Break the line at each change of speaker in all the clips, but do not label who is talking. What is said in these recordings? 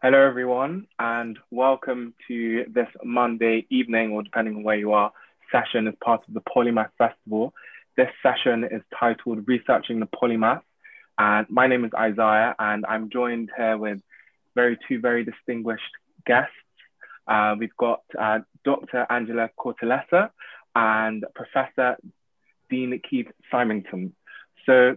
Hello, everyone, and welcome to this Monday evening, or depending on where you are, session as part of the Polymath Festival. This session is titled Researching the Polymath, and my name is Isaiah, and I'm joined here with two very distinguished guests. We've got Dr. Angela Cotelessa and Professor Dean Keith Symington. So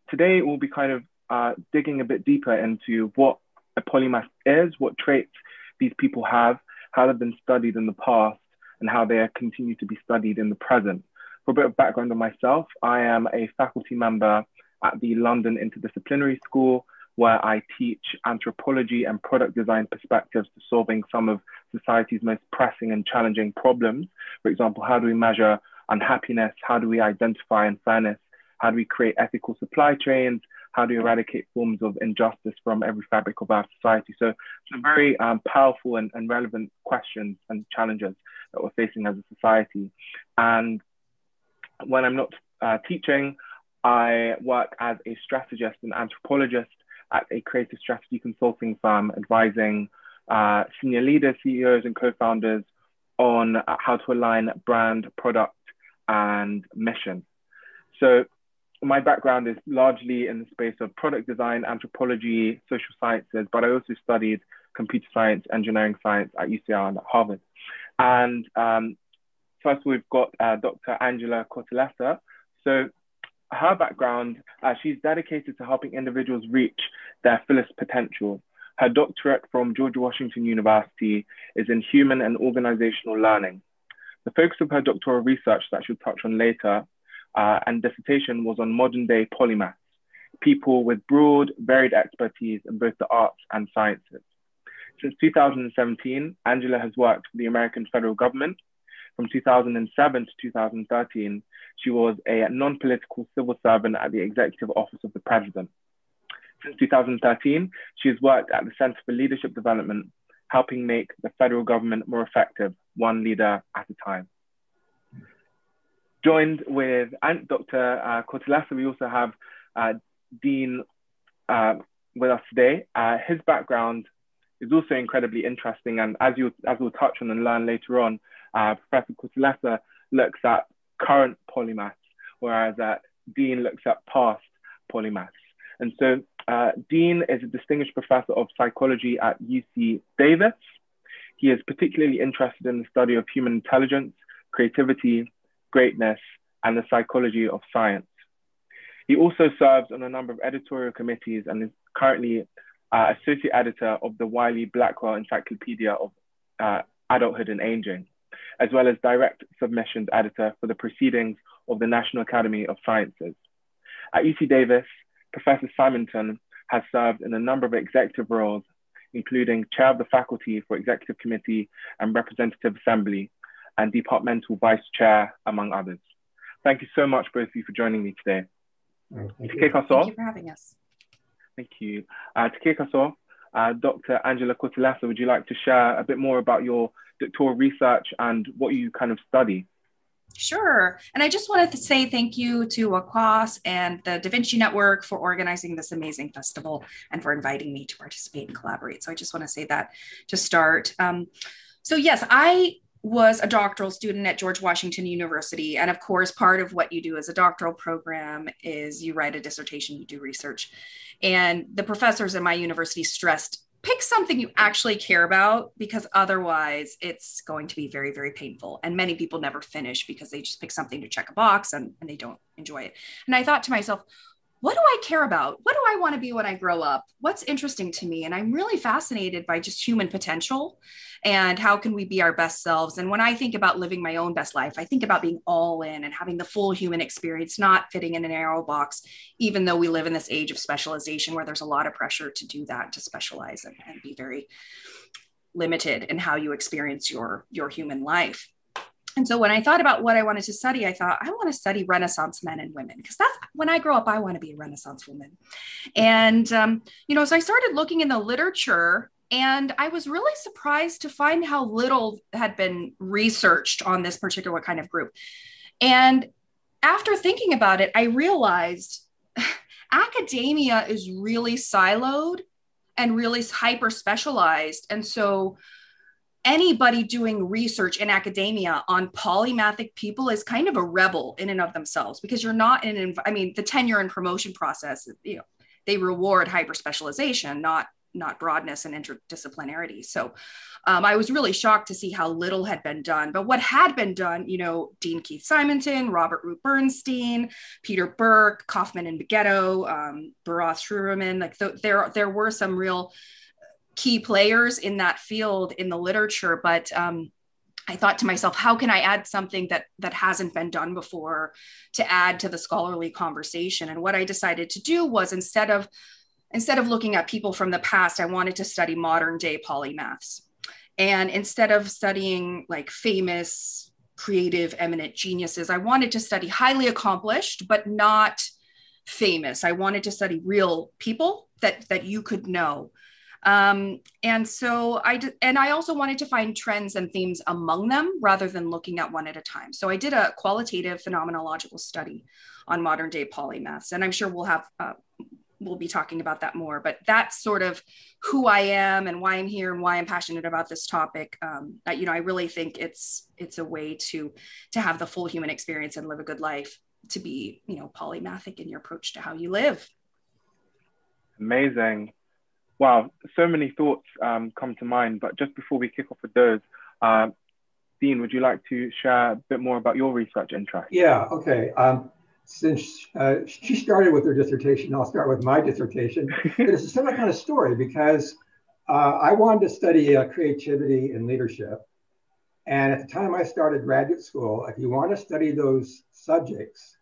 today we'll be kind of digging a bit deeper into what a polymath is, what traits these people have, how they've been studied in the past, and how they continue to be studied in the present. For a bit of background on myself, I am a faculty member at the London Interdisciplinary School, where I teach anthropology and product design perspectives to solving some of society's most pressing and challenging problems. For example, how do we measure unhappiness? How do we identify unfairness? How do we create ethical supply chains? How do we eradicate forms of injustice from every fabric of our society? So some very powerful and relevant questions and challenges that we're facing as a society. And when I'm not teaching, I work as a strategist and anthropologist at a creative strategy consulting firm, advising senior leaders, CEOs, and co-founders on how to align brand, product, and mission. So my background is largely in the space of product design, anthropology, social sciences, but I also studied computer science, engineering science at UCL and at Harvard. And first we've got Dr. Angela Cotelessa. So her background, she's dedicated to helping individuals reach their fullest potential. Her doctorate from George Washington University is in human and organizational learning. The focus of her doctoral research that she'll touch on later and dissertation was on modern day polymaths, people with broad, varied expertise in both the arts and sciences. Since 2017, Angela has worked for the American federal government. From 2007 to 2013, she was a non-political civil servant at the Executive Office of the President. Since 2013, she has worked at the Center for Leadership Development, helping make the federal government more effective, one leader at a time. Joined with Dr. Cotelessa, we also have Dean with us today. His background is also incredibly interesting, and as we'll touch on and learn later on, Professor Cotelessa looks at current polymaths, whereas Dean looks at past polymaths. And so Dean is a distinguished professor of psychology at UC Davis. He is particularly interested in the study of human intelligence, creativity, greatness, and the psychology of science. He also serves on a number of editorial committees and is currently associate editor of the Wiley-Blackwell Encyclopedia of Adulthood and Aging, as well as direct submissions editor for the Proceedings of the National Academy of Sciences. At UC Davis, Professor Symington has served in a number of executive roles, including chair of the faculty for Executive Committee and Representative Assembly, and departmental vice chair, among others. Thank you so much, both of you, for joining me today.
To kick us off, thank you for having us.
Thank you. To kick us off, Dr. Angela Cotelessa, would you like to share a bit more about your doctoral research and what you kind of study?
Sure. And I just wanted to say thank you to AQUAS and the Da Vinci Network for organizing this amazing festival and for inviting me to participate and collaborate. So I just want to say that to start. So yes, I was a doctoral student at George Washington University. And of course, part of what you do as a doctoral program is you write a dissertation, you do research. And the professors at my university stressed, pick something you actually care about, because otherwise it's going to be very, very painful. And many people never finish because they just pick something to check a box and they don't enjoy it. And I thought to myself, what do I care about? What do I want to be when I grow up? What's interesting to me? And I'm really fascinated by just human potential and how can we be our best selves. And when I think about living my own best life, I think about being all in and having the full human experience, not fitting in a narrow box, even though we live in this age of specialization where there's a lot of pressure to do that, to specialize and be very limited in how you experience your human life. And so when I thought about what I wanted to study, I thought, I want to study Renaissance men and women, because that's when I grow up, I want to be a Renaissance woman. And, so I started looking in the literature, and I was really surprised to find how little had been researched on this particular kind of group. And after thinking about it, I realized academia is really siloed and really hyper specialized. And so anybody doing research in academia on polymathic people is kind of a rebel in and of themselves, because you're not in an, I mean, the tenure and promotion process, you know, they reward hyper specialization, not broadness and interdisciplinarity. So I was really shocked to see how little had been done. But what had been done, you know, Dean Keith Simonton, Robert Root Bernstein, Peter Burke, Kaufman and Beghetto, Barath Shruriman, like there were some real key players in that field in the literature. But I thought to myself, how can I add something that hasn't been done before to add to the scholarly conversation? And what I decided to do was, instead of looking at people from the past, I wanted to study modern day polymaths. And instead of studying like famous, creative, eminent geniuses, I wanted to study highly accomplished, but not famous. I wanted to study real people that you could know. And so I also wanted to find trends and themes among them rather than looking at one at a time. So I did a qualitative phenomenological study on modern day polymaths, and I'm sure we'll be talking about that more, but that's sort of who I am and why I'm here and why I'm passionate about this topic. You know, I really think it's a way to have the full human experience and live a good life, to be, you know, polymathic in your approach to how you live.
Amazing. Wow, so many thoughts come to mind, but just before we kick off with those, Dean, would you like to share a bit more about your research interest?
Yeah, okay. Since she started with her dissertation, I'll start with my dissertation. It's a similar kind of story, because I wanted to study creativity and leadership. And at the time I started graduate school, if you want to study those subjects,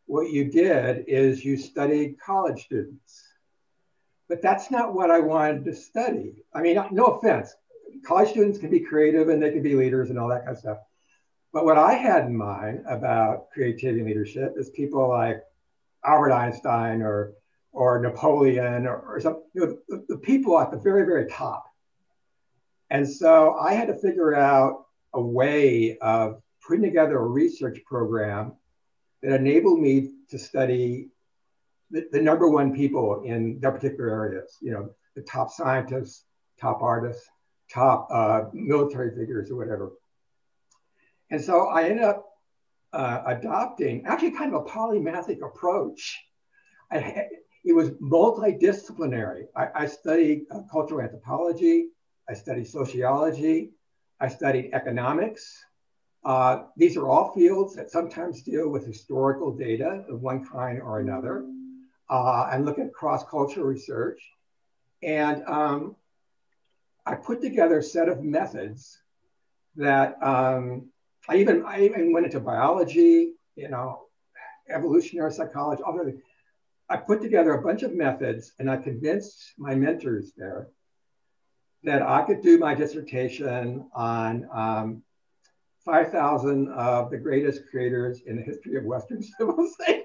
what you did is you studied college students. But that's not what I wanted to study. I mean, no offense, college students can be creative and they can be leaders and all that kind of stuff. But what I had in mind about creativity and leadership is people like Albert Einstein or Napoleon or some, you know, the people at the very, very top. And so I had to figure out a way of putting together a research program that enabled me to study the number one people in their particular areas, you know, the top scientists, top artists, top military figures or whatever. And so I ended up adopting actually kind of a polymathic approach. It was multidisciplinary. I studied cultural anthropology, I studied sociology, I studied economics. These are all fields that sometimes deal with historical data of one kind or another, and look at cross-cultural research. And I put together a set of methods that I even went into biology, you know, evolutionary psychology, all that. I put together a bunch of methods, and I convinced my mentors there that I could do my dissertation on 5,000 of the greatest creators in the history of Western civilization.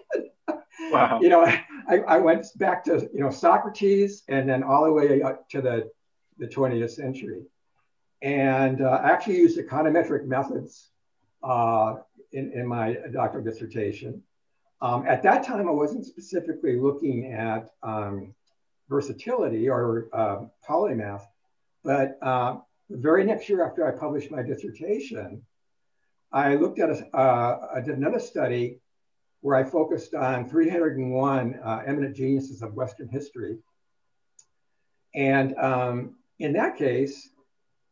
Wow.
You know, I went back to, you know, Socrates and then all the way up to the 20th century. And I actually used econometric methods in my doctoral dissertation. At that time, I wasn't specifically looking at versatility or polymath, but the very next year after I published my dissertation, I looked at I did another study where I focused on 301 eminent geniuses of Western history. And in that case,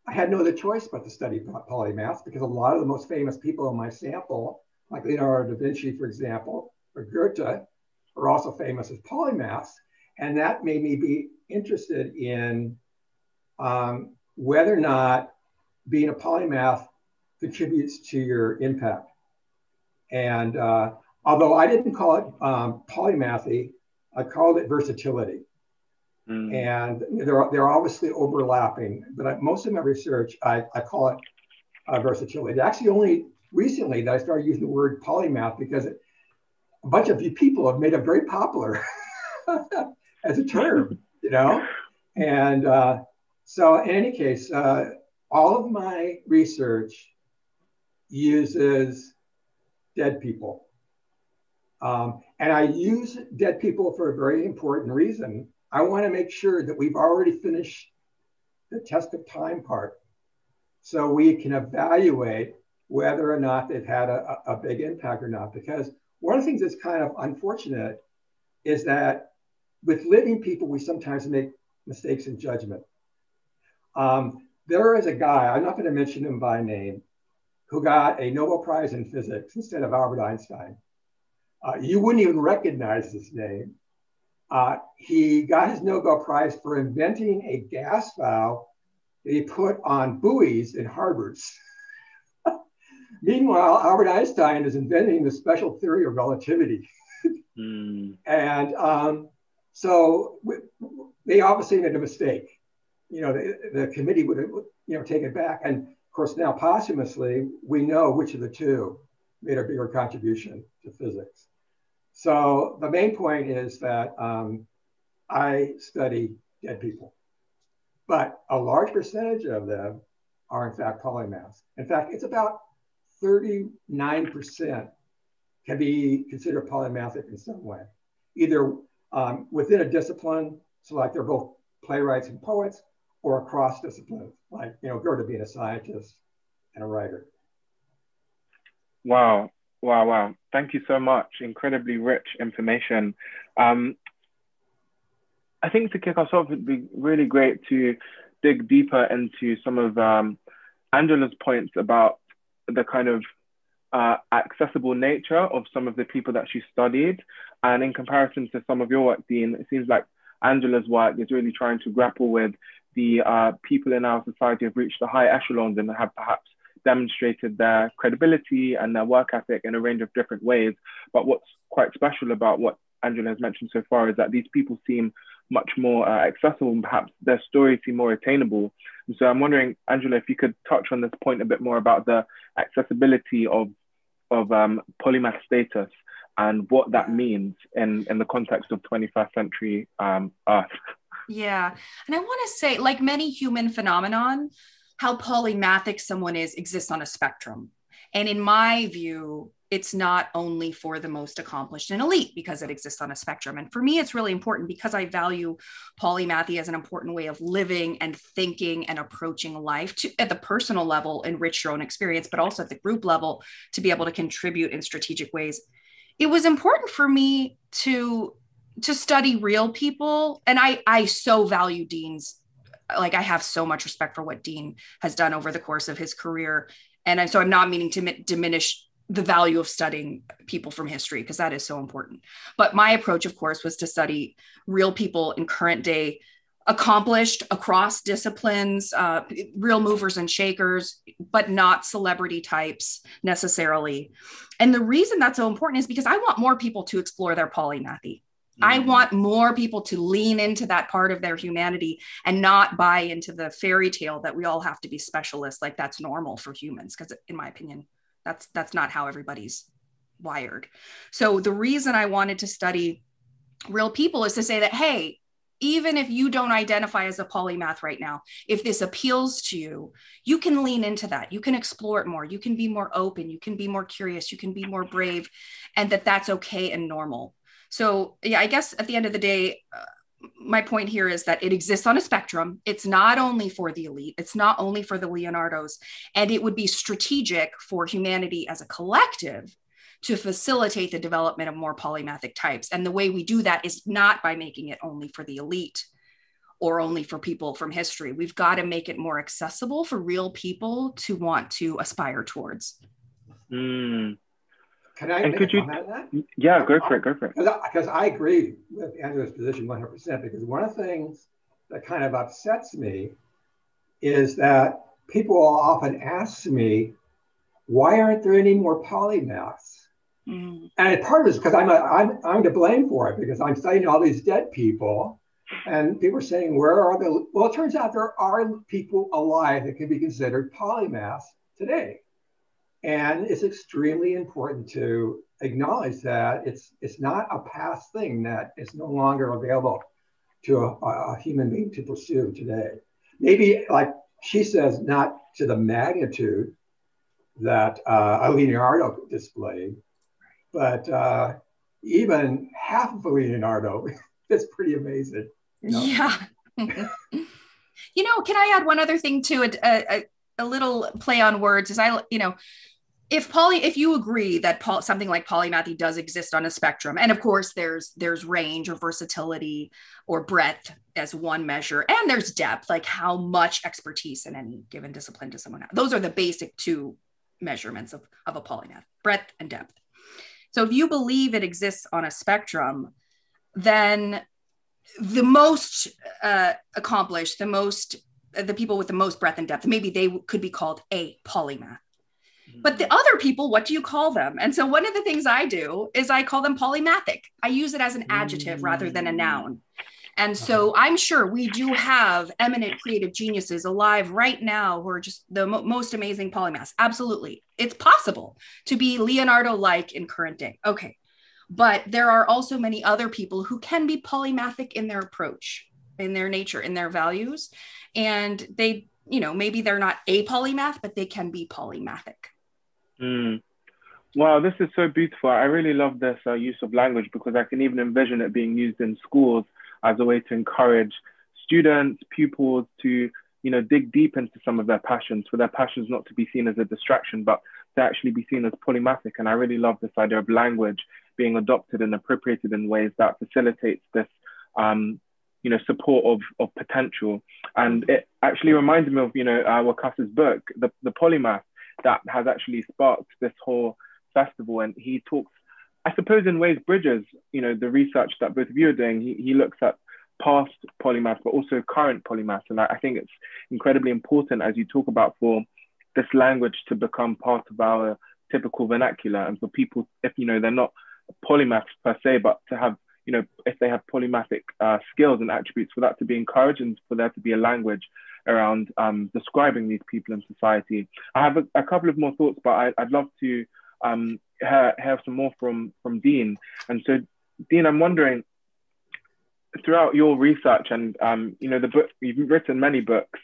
I had no other choice but to study polymath, because a lot of the most famous people in my sample, like Leonardo da Vinci, for example, or Goethe, are also famous as polymaths. And that made me be interested in whether or not being a polymath contributes to your impact. And although I didn't call it polymathy, I called it versatility. And they're obviously overlapping, but most of my research, I call it versatility. Actually, only recently that I started using the word polymath, because a bunch of you people have made it very popular as a term, you know? And so in any case, all of my research uses dead people. And I use dead people for a very important reason. I want to make sure that we've already finished the test of time part so we can evaluate whether or not they've had a big impact or not. Because one of the things that's kind of unfortunate is that with living people, we sometimes make mistakes in judgment. There is a guy, I'm not going to mention him by name, who got a Nobel Prize in physics instead of Albert Einstein. You wouldn't even recognize his name. He got his Nobel Prize for inventing a gas valve that he put on buoys in harbors. Meanwhile, Albert Einstein is inventing the special theory of relativity. And so they obviously made a mistake. You know, the committee would have, take it back. And of course, now posthumously, we know which of the two made a bigger contribution to physics. So the main point is that I study dead people, but a large percentage of them are in fact polymaths. In fact, it's about 39% can be considered polymathic in some way, either within a discipline, so like they're both playwrights and poets, or across disciplines, like Goethe being a scientist and a writer.
Wow. Thank you so much. Incredibly rich information. I think to kick us off, it'd be really great to dig deeper into some of Angela's points about the kind of accessible nature of some of the people that she studied. And in comparison to some of your work, Dean, it seems like Angela's work is really trying to grapple with the people in our society who have reached the high echelons and have perhaps demonstrated their credibility and their work ethic in a range of different ways. But what's quite special about what Angela has mentioned so far is that these people seem much more accessible and perhaps their stories seem more attainable. And so I'm wondering, Angela, if you could touch on this point a bit more about the accessibility of polymath status and what that means in the context of 21st century Earth.
Yeah, and I want to say, like many human phenomenon, how polymathic someone is exists on a spectrum. And in my view, it's not only for the most accomplished and elite because it exists on a spectrum. And for me, it's really important because I value polymathy as an important way of living and thinking and approaching life to, at the personal level, enrich your own experience, but also at the group level to be able to contribute in strategic ways. It was important for me to study real people. And I so value Dean's, like I have so much respect for what Dean has done over the course of his career. And so I'm not meaning to diminish the value of studying people from history, because that is so important. But my approach, of course, was to study real people in current day, accomplished across disciplines, real movers and shakers, but not celebrity types necessarily. And the reason that's so important is because I want more people to explore their polymathy. I want more people to lean into that part of their humanity and not buy into the fairy tale that we all have to be specialists, like that's normal for humans, because in my opinion, that's not how everybody's wired. So the reason I wanted to study real people is to say that, hey, even if you don't identify as a polymath right now, if this appeals to you, you can lean into that. You can explore it more. You can be more open. You can be more curious. You can be more brave, and that's okay and normal. So yeah, I guess at the end of the day, my point here is that it exists on a spectrum. It's not only for the elite. It's not only for the Leonardos. And it would be strategic for humanity as a collective to facilitate the development of more polymathic types. And the way we do that is not by making it only for the elite or only for people from history. We've got to make it more accessible for real people to want to aspire towards.
Can I make a comment on that?
Yeah, go for it.
Because I agree with Angela's position 100%, because one of the things that kind of upsets me is that people often ask me, why aren't there any more polymaths? And part of it is because I'm to blame for it, because I'm studying all these dead people, and people are saying, where are the, well, it turns out there are people alive that can be considered polymaths today. And it's extremely important to acknowledge that it's not a past thing that is no longer available to a human being to pursue today. Maybe, like she says, not to the magnitude that a Leonardo displayed, but even half of a Leonardo is pretty amazing. No?
Yeah. You know, can I add one other thing to it? A little play on words is if you agree that something like polymathy does exist on a spectrum, and of course there's range or versatility or breadth as one measure, and there's depth, like how much expertise in any given discipline does someone have. Those are the basic two measurements of a polymath: breadth and depth. So if you believe it exists on a spectrum, then the most accomplished, the people with the most breadth and depth, maybe they could be called a polymath. But the other people, what do you call them? And so one of the things I do is I call them polymathic. I use it as an adjective rather than a noun. And so I'm sure we do have eminent creative geniuses alive right now who are just the most amazing polymaths. Absolutely. It's possible to be Leonardo-like in current day. Okay. But there are also many other people who can be polymathic in their approach, in their nature, in their values. And they, maybe they're not a polymath, but they can be polymathic.
Wow, this is so beautiful. I really love this use of language, because I can even envision it being used in schools as a way to encourage students, pupils to, dig deep into some of their passions, for their passions not to be seen as a distraction, but to actually be seen as polymathic. And I really love this idea of language being adopted and appropriated in ways that facilitates this, support of potential. And it actually reminded me of, Wakas's book, the Polymath, that has actually sparked this whole festival. And he talks, I suppose, in ways bridges, the research that both of you are doing. He looks at past polymaths, but also current polymaths. And I think it's incredibly important, as you talk about, for this language to become part of our typical vernacular, and for people, if they're not polymaths per se, but to have, if they have polymathic skills and attributes, for that to be encouraged and for there to be a language around describing these people in society. I have a couple of more thoughts, but I'd love to hear some more from Dean. And so, Dean, I'm wondering, throughout your research and the book, you've written many books,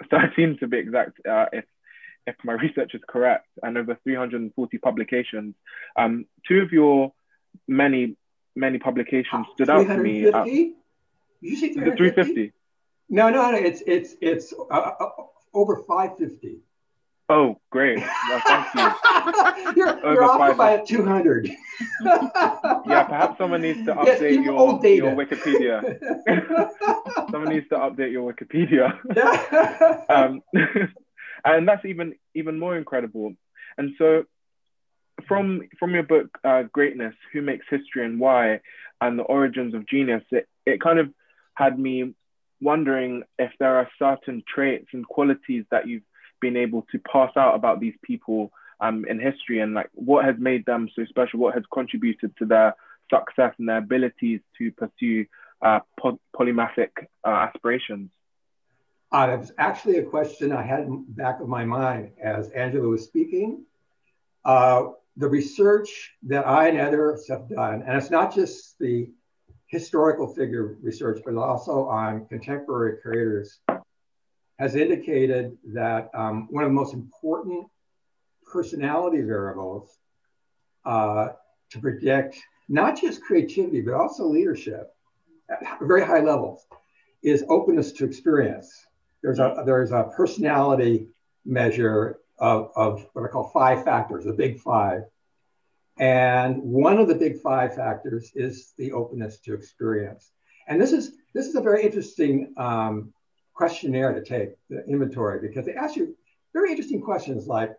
13 to be exact, if my research is correct, and over 340 publications. Two of your many publications stood out to me.
350? Did you say 350? No, it's over 550.
Oh, great. Well, thank you.
You're off by 200.
Yeah, perhaps someone needs to update your Wikipedia. Someone needs to update your Wikipedia. And that's even more incredible. And so from your book, Greatness, Who Makes History and Why, and the Origins of Genius, it kind of had me wondering if there are certain traits and qualities that you've been able to pass out about these people in history, and like what has made them so special, what has contributed to their success and their abilities to pursue polymathic aspirations.
It was actually a question I had in the back of my mind as Angela was speaking. The research that I and others have done, and it's not just the historical figure research, but also on contemporary creators, has indicated that one of the most important personality variables to predict not just creativity, but also leadership at very high levels is openness to experience. There's a personality measure of what I call 5 factors, the big 5. And one of the big 5 factors is the openness to experience. And this is a very interesting questionnaire to take, the inventory, because they ask you very interesting questions like,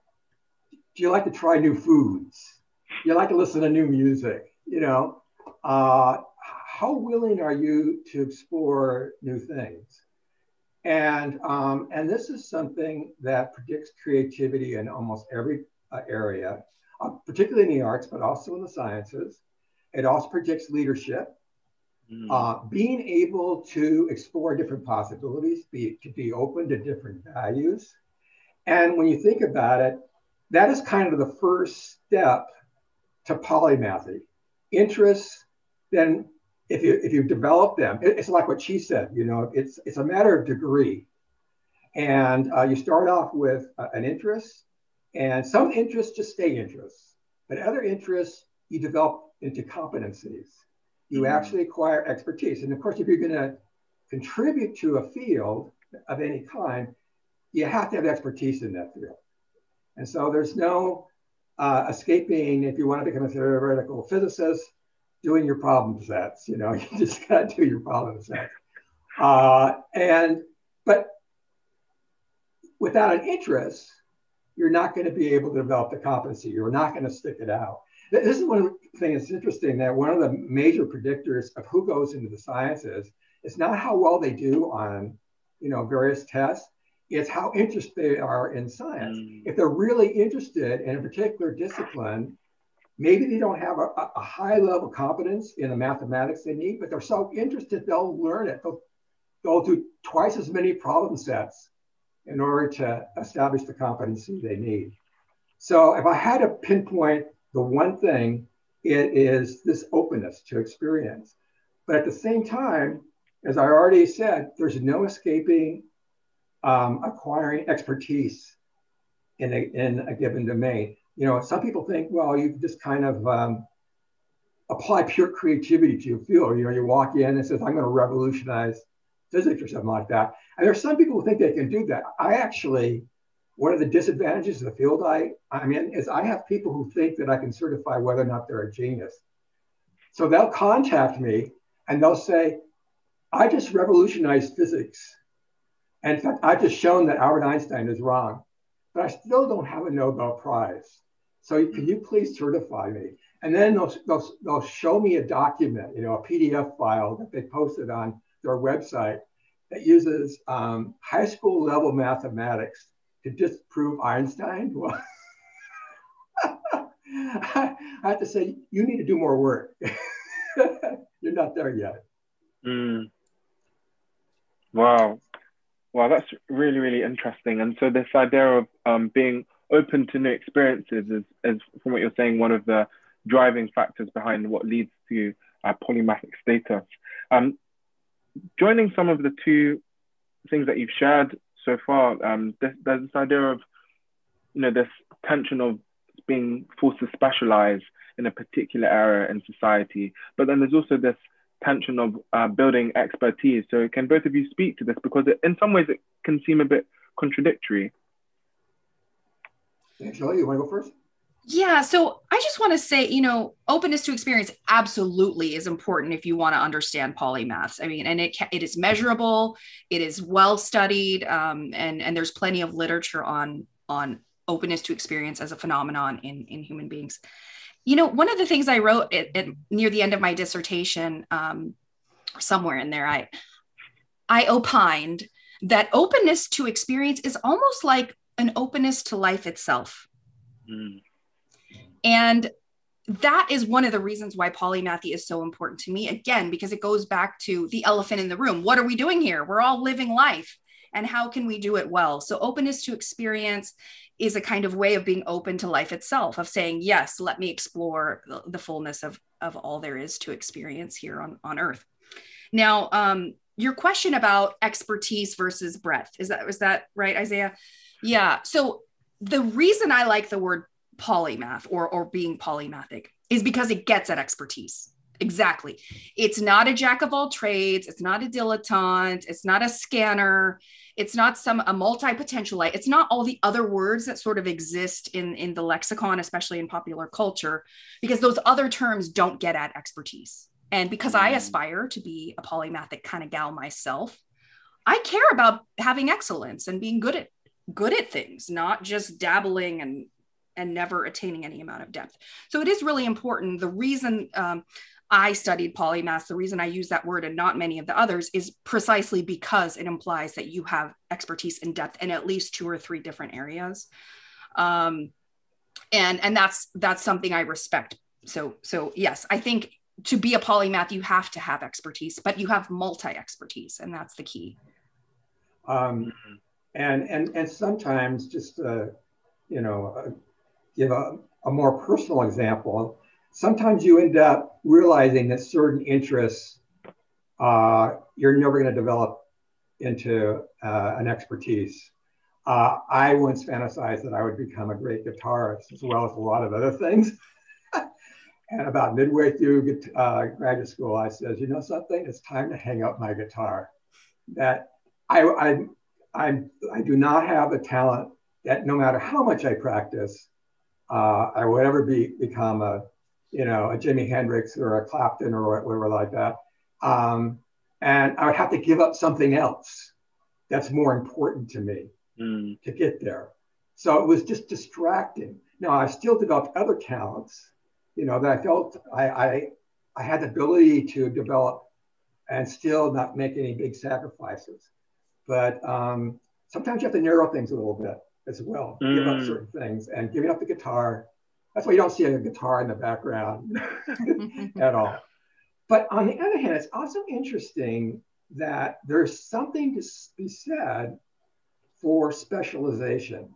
do you like to try new foods? Do you like to listen to new music? How willing are you to explore new things? And this is something that predicts creativity in almost every area, particularly in the arts, but also in the sciences. It also predicts leadership, being able to explore different possibilities, to be open to different values. And when you think about it, that is kind of the first step to polymathy. Interests, then if you develop them, it's like what she said, it's a matter of degree. And you start off with an interest, and some interests just stay interests, but other interests you develop into competencies. you actually acquire expertise. And of course, if you're going to contribute to a field of any kind, you have to have expertise in that field. And so there's no escaping, if you want to become a theoretical physicist, doing your problem sets. You know, you just got to do your problem sets. But without an interest, you're not going to be able to develop the competency. You're not going to stick it out. This is one thing that's interesting, that one of the major predictors of who goes into the sciences is not how well they do on, various tests. It's how interested they are in science. If they're really interested in a particular discipline, maybe they don't have a high level competence in the mathematics they need, but they're so interested, they'll learn it. They'll do twice as many problem sets in order to establish the competency they need. So if I had to pinpoint the one thing, it is this openness to experience. But at the same time, as I already said, there's no escaping acquiring expertise in a given domain. Some people think, well, you just kind of apply pure creativity to your field. You walk in and says, I'm going to revolutionize physics or something like that. And there's some people who think they can do that. One of the disadvantages of the field I'm in is I have people who think that I can certify whether or not they're a genius. So they'll contact me and they'll say, I just revolutionized physics. And in fact, I've just shown that Albert Einstein is wrong, but I still don't have a Nobel Prize. So can you please certify me? And then they'll show me a document, a PDF file that they posted on their website that uses high school level mathematics to disprove Einstein. Well, I have to say, you need to do more work. You're not there yet.
Wow, that's really, really interesting. And so this idea of being open to new experiences is, from what you're saying, one of the driving factors behind what leads to polymathic status. Joining some of the two things that you've shared so far, there's this idea of, this tension of being forced to specialize in a particular area in society, but then there's also this tension of building expertise. So can both of you speak to this? Because in some ways it can seem a bit contradictory.
Angela, you want to go first?
Yeah, so I just want to say, openness to experience absolutely is important if you want to understand polymaths. I mean, and it is measurable, it is well studied, and there's plenty of literature on openness to experience as a phenomenon in human beings. One of the things I wrote near the end of my dissertation, somewhere in there, I opined that openness to experience is almost like an openness to life itself. And that is one of the reasons why polymathy is so important to me, again, because it goes back to the elephant in the room. What are we doing here? We're all living life. And how can we do it well? So openness to experience is a kind of way of being open to life itself, of saying, yes, let me explore the fullness of all there is to experience here on Earth. Now, your question about expertise versus breadth, was that right, Isaiah? Yeah. So the reason I like the word polymath or being polymathic is because it gets at expertise. Exactly. It's not a jack of all trades. It's not a dilettante. It's not a scanner. It's not a multi-potentialite. It's not all the other words that sort of exist in the lexicon, especially in popular culture, because those other terms don't get at expertise. And because I aspire to be a polymathic kind of gal myself, I care about having excellence and being good at things, not just dabbling and never attaining any amount of depth. So it is really important. The reason I studied polymaths, the reason I use that word and not many of the others, is precisely because it implies that you have expertise in depth in at least 2 or 3 different areas. And that's something I respect. So yes, I think to be a polymath, you have to have expertise, but you have multi-expertise, and that's the key.
And sometimes just give a more personal example. Sometimes you end up realizing that certain interests you're never going to develop into an expertise. I once fantasized that I would become a great guitarist as well as a lot of other things. And about midway through graduate school, I said, you know something? It's time to hang up my guitar. That I do not have a talent that no matter how much I practice, I would ever become a Jimi Hendrix or a Clapton or whatever like that. And I would have to give up something else that's more important to me to get there. So it was just distracting. Now I still developed other talents, that I felt I had the ability to develop and still not make any big sacrifices. But sometimes you have to narrow things a little bit as well, give up certain things, and giving up the guitar. That's why you don't see a guitar in the background at all. But on the other hand, it's also interesting that there's something to be said for specialization,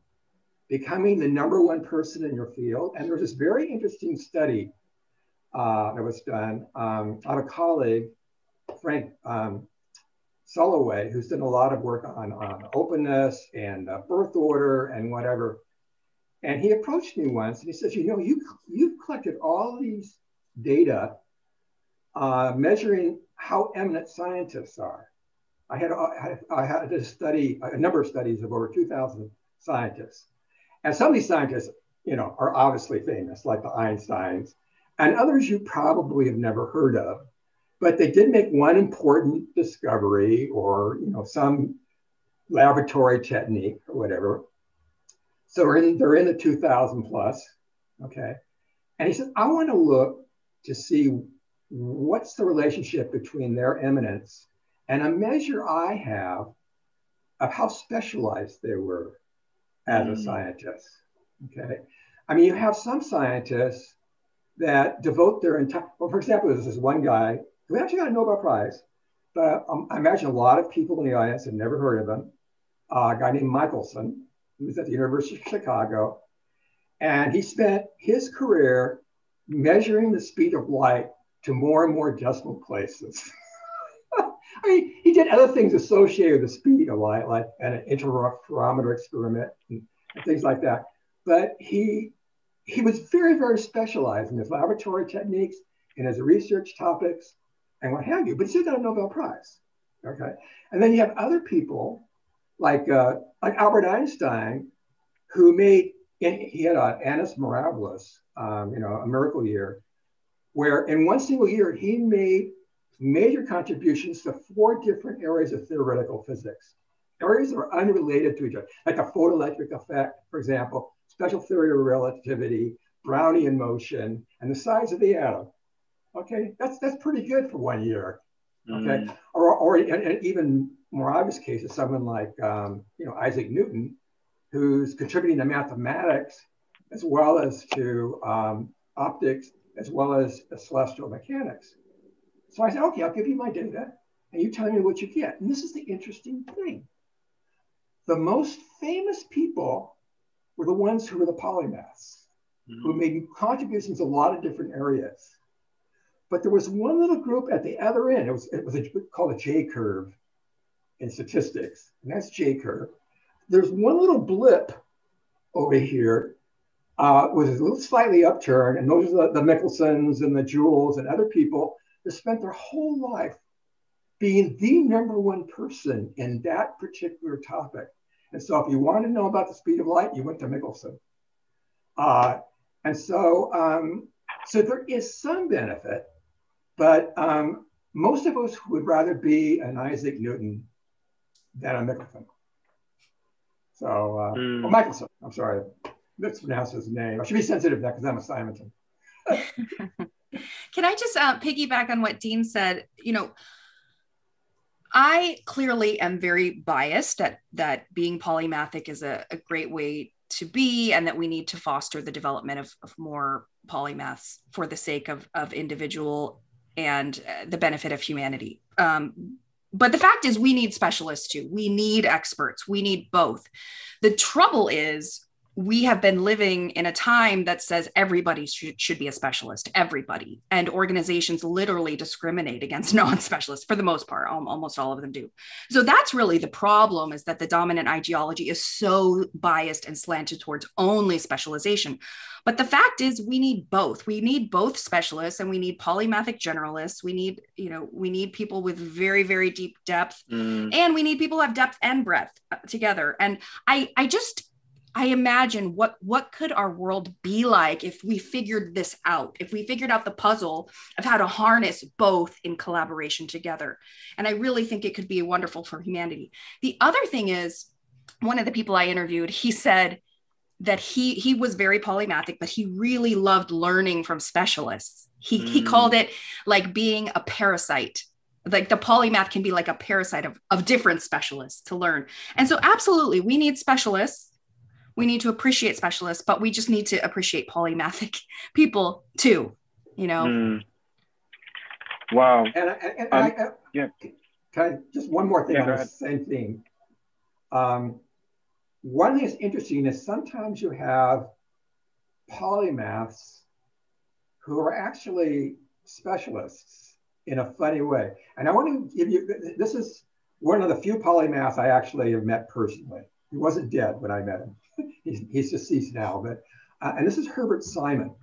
becoming the #1 person in your field. And there's this very interesting study that was done on a colleague, Frank Soloway, who's done a lot of work on openness and birth order and whatever. And he approached me once and he says, you've collected all these data measuring how eminent scientists are. I had to study a number of studies of over 2,000 scientists. And some of these scientists, are obviously famous, like the Einsteins, and others you probably have never heard of. But they did make one important discovery or, some laboratory technique or whatever. So they're in the 2,000 plus, okay? And he said, I want to look to see what's the relationship between their eminence and a measure I have of how specialized they were as a scientist, okay? I mean, you have some scientists that devote their entire, well, for example, there's this one guy who actually got a Nobel Prize, but I imagine a lot of people in the audience have never heard of him, a guy named Michelson. He was at the University of Chicago, and he spent his career measuring the speed of light to more and more decimal places. I mean, he did other things associated with the speed of light, like an interferometer experiment and things like that. But he was very, very specialized in his laboratory techniques, in his research topics, and what have you. But he still got a Nobel Prize. Okay, and then you have other people like Albert Einstein, who he had an annus mirabilis, a miracle year, where in one single year he made major contributions to 4 different areas of theoretical physics, areas that are unrelated to each other, like the photoelectric effect, for example, special theory of relativity, Brownian motion, and the size of the atom. Okay, that's pretty good for 1 year. Okay, or in even more obvious cases, someone like Isaac Newton, who's contributing to mathematics as well as to optics, as well as celestial mechanics. So I said, okay, I'll give you my data and you tell me what you get. And this is the interesting thing. The most famous people were the ones who were the polymaths, who made contributions in a lot of different areas. But there was one little group at the other end. It was called a J curve in statistics, and that's J curve. There's one little blip over here with a little slightly upturned, and those are the Michelsons and the Joules and other people that spent their whole life being the #1 person in that particular topic. And so if you wanted to know about the speed of light, you went to Michelson. So there is some benefit, but most of us would rather be an Isaac Newton than a Michelson. So, or Michelson, I'm sorry, mispronounce his name. I should be sensitive to that because I'm a Simonton.
Can I just piggyback on what Dean said? I clearly am very biased at that being polymathic is a great way to be, and that we need to foster the development of more polymaths for the sake of individual and the benefit of humanity. But the fact is we need specialists too. We need experts. We need both. The trouble is we have been living in a time that says everybody should be a specialist, everybody. And organizations literally discriminate against non-specialists for the most part. Almost all of them do. So that's really the problem, is that the dominant ideology is so biased and slanted towards only specialization. But the fact is, we need both. We need both specialists, and we need polymathic generalists. We need people with very, very deep depth, and we need people who have depth and breadth together. And I imagine what could our world be like if we figured this out, if we figured out the puzzle of how to harness both in collaboration together. And I really think it could be wonderful for humanity. The other thing is, one of the people I interviewed, he said that he was very polymathic, but he really loved learning from specialists. He called it like being a parasite. Like the polymath can be like a parasite of different specialists to learn. And so absolutely, we need specialists. We need to appreciate specialists, but we just need to appreciate polymathic people too,
Wow.
Yeah. Just one more thing on the same theme. One thing that's interesting is sometimes you have polymaths who are actually specialists in a funny way. And I want to give you, this is one of the few polymaths I actually have met personally. He wasn't dead when I met him. He's deceased now, but and this is Herbert Simon.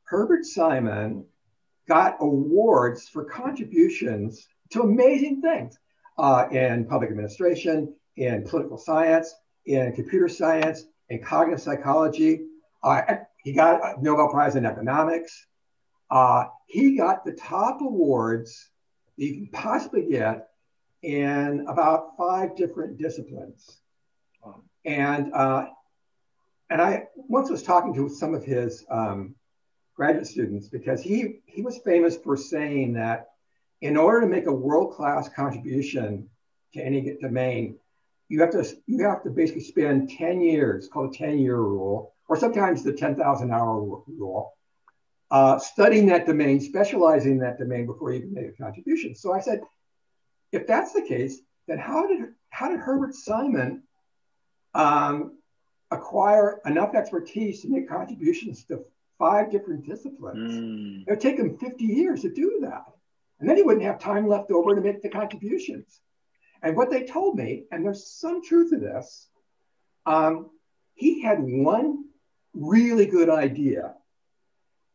Herbert Simon got awards for contributions to amazing things in public administration, in political science, in computer science, in cognitive psychology. He got a Nobel Prize in economics. He got the top awards you can possibly get in about 5 different disciplines. And I once was talking to some of his graduate students, because he was famous for saying that in order to make a world-class contribution to any domain, you have to basically spend 10 years, called a 10-year rule, or sometimes the 10,000-hour rule, studying that domain, specializing in that domain before you can make a contribution. So I said, if that's the case, then how did Herbert Simon acquire enough expertise to make contributions to 5 different disciplines? It would take him 50 years to do that. And then he wouldn't have time left over to make the contributions. And what they told me, and there's some truth to this, he had one really good idea.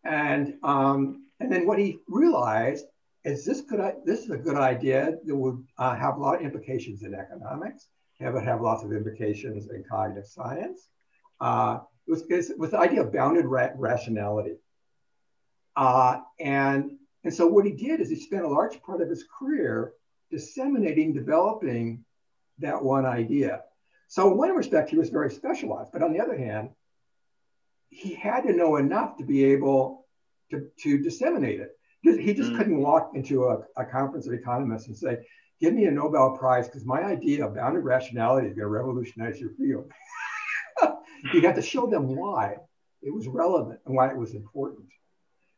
And then what he realized is this is a good idea that would have a lot of implications in economics. It would have lots of implications in cognitive science. It was the idea of bounded rationality. And so what he did is he spent a large part of his career disseminating, developing that one idea. So in one respect, he was very specialized, but on the other hand, he had to know enough to be able to disseminate it. He just couldn't walk into a conference of economists and say, give me a Nobel Prize because my idea of bounded rationality is going to revolutionize your field. You got to show them why it was relevant and why it was important.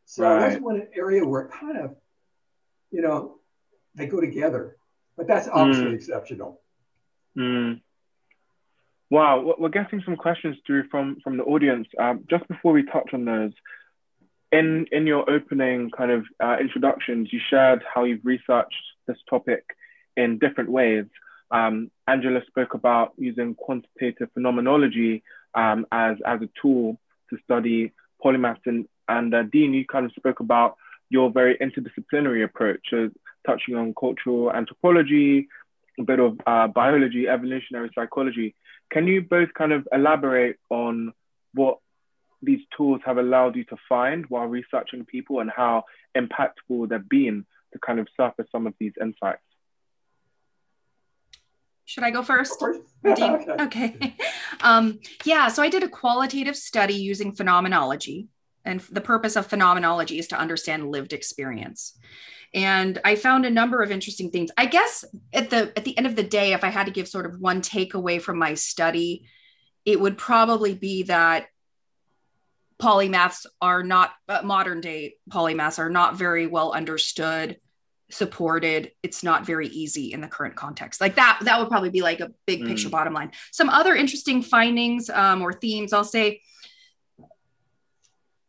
So that's one area where it kind of, they go together, but that's obviously exceptional.
Wow, we're getting some questions through from the audience. Just before we touch on those, in your opening kind of introductions, you shared how you've researched this topic in different ways. Angela spoke about using quantitative phenomenology as a tool to study polymaths, and Dean, you kind of spoke about your very interdisciplinary approach, touching on cultural anthropology, a bit of biology, evolutionary psychology. Can you both kind of elaborate on what these tools have allowed you to find while researching people and how impactful they've been to kind of surface some of these insights?
Should I go first? Dean? Okay. So I did a qualitative study using phenomenology. And the purpose of phenomenology is to understand lived experience. And I found a number of interesting things. I guess at the end of the day, if I had to give sort of one takeaway from my study, it would probably be that polymaths are not, modern day polymaths are not very well understood supported, it's not very easy in the current context. Like that would probably be like a big picture bottom line. Some other interesting findings or themes, I'll say,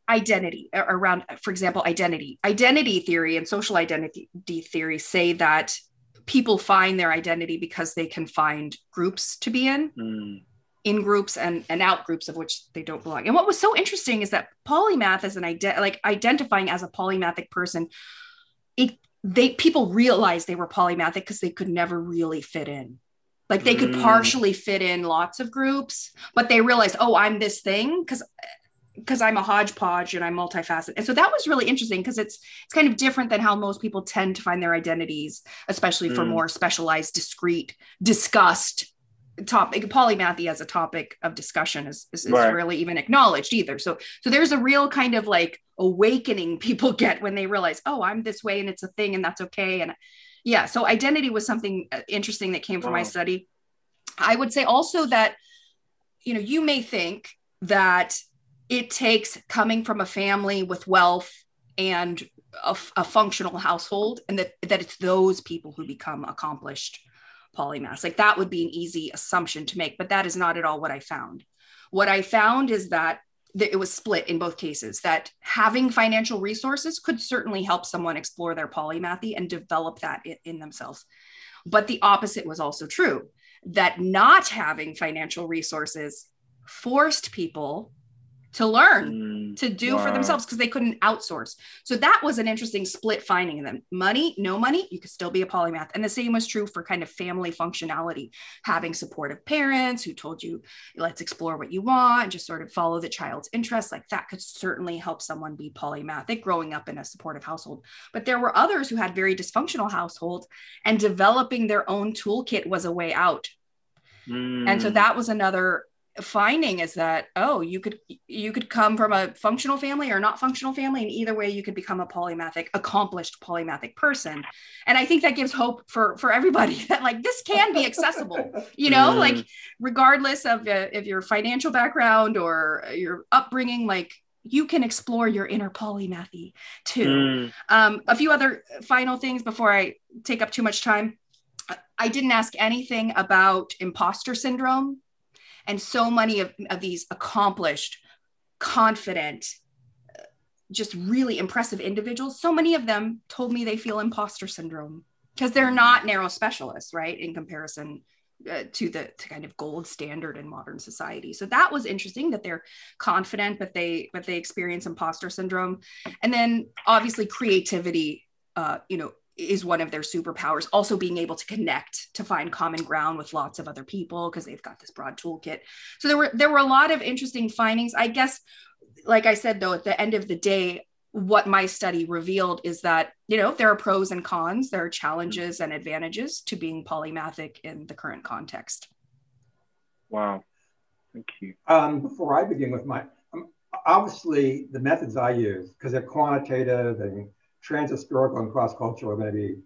identity around, for example, identity theory and social identity theory say that people find their identity because they can find groups to be in groups and out groups of which they don't belong. And what was so interesting is that polymath as identifying as a polymathic person, people realized they were polymathic because they could never really fit in. Like they could partially fit in lots of groups, but they realized, oh, I'm this thing because I'm a hodgepodge and I'm multifaceted. And so that was really interesting because it's kind of different than how most people tend to find their identities, especially for more specialized, discrete, discussed topic. Polymathy as a topic of discussion is rarely even acknowledged either. So there's a real kind of like awakening people get when they realize, oh, I'm this way and it's a thing and that's okay. And yeah, so identity was something interesting that came from my study. I would say also that, you may think that it takes coming from a family with wealth and a functional household, and that it's those people who become accomplished polymaths. Like that would be an easy assumption to make, but that is not at all what I found. What I found is that it was split in both cases, that having financial resources could certainly help someone explore their polymathy and develop that in themselves. But the opposite was also true, that not having financial resources forced people to learn to do for themselves because they couldn't outsource. So that was an interesting split finding in them. Money, no money, you could still be a polymath. And the same was true for kind of family functionality, having supportive parents who told you, let's explore what you want and just sort of follow the child's interests. Like that could certainly help someone be polymathic growing up in a supportive household. But there were others who had very dysfunctional households, and developing their own toolkit was a way out. And so that was another finding, is that, oh, you could come from a functional family or not functional family, and either way you could become a accomplished polymathic person. And I think that gives hope for everybody that like this can be accessible, like regardless of your financial background or your upbringing, like you can explore your inner polymathy too. A few other final things before I take up too much time. I didn't ask anything about imposter syndrome. And so many of these accomplished, confident, just really impressive individuals, so many of them told me they feel imposter syndrome because they're not narrow specialists, right? In comparison to kind of gold standard in modern society. So that was interesting that they're confident, but they experience imposter syndrome. And then obviously creativity, is one of their superpowers, also being able to connect, to find common ground with lots of other people because they've got this broad toolkit. So there were a lot of interesting findings. I guess, like I said, though, at the end of the day, what my study revealed is that, there are pros and cons, there are challenges and advantages to being polymathic in the current context.
Wow, thank you.
Before I begin with obviously the methods I use, because they're quantitative and trans-historical and cross-cultural, are going to be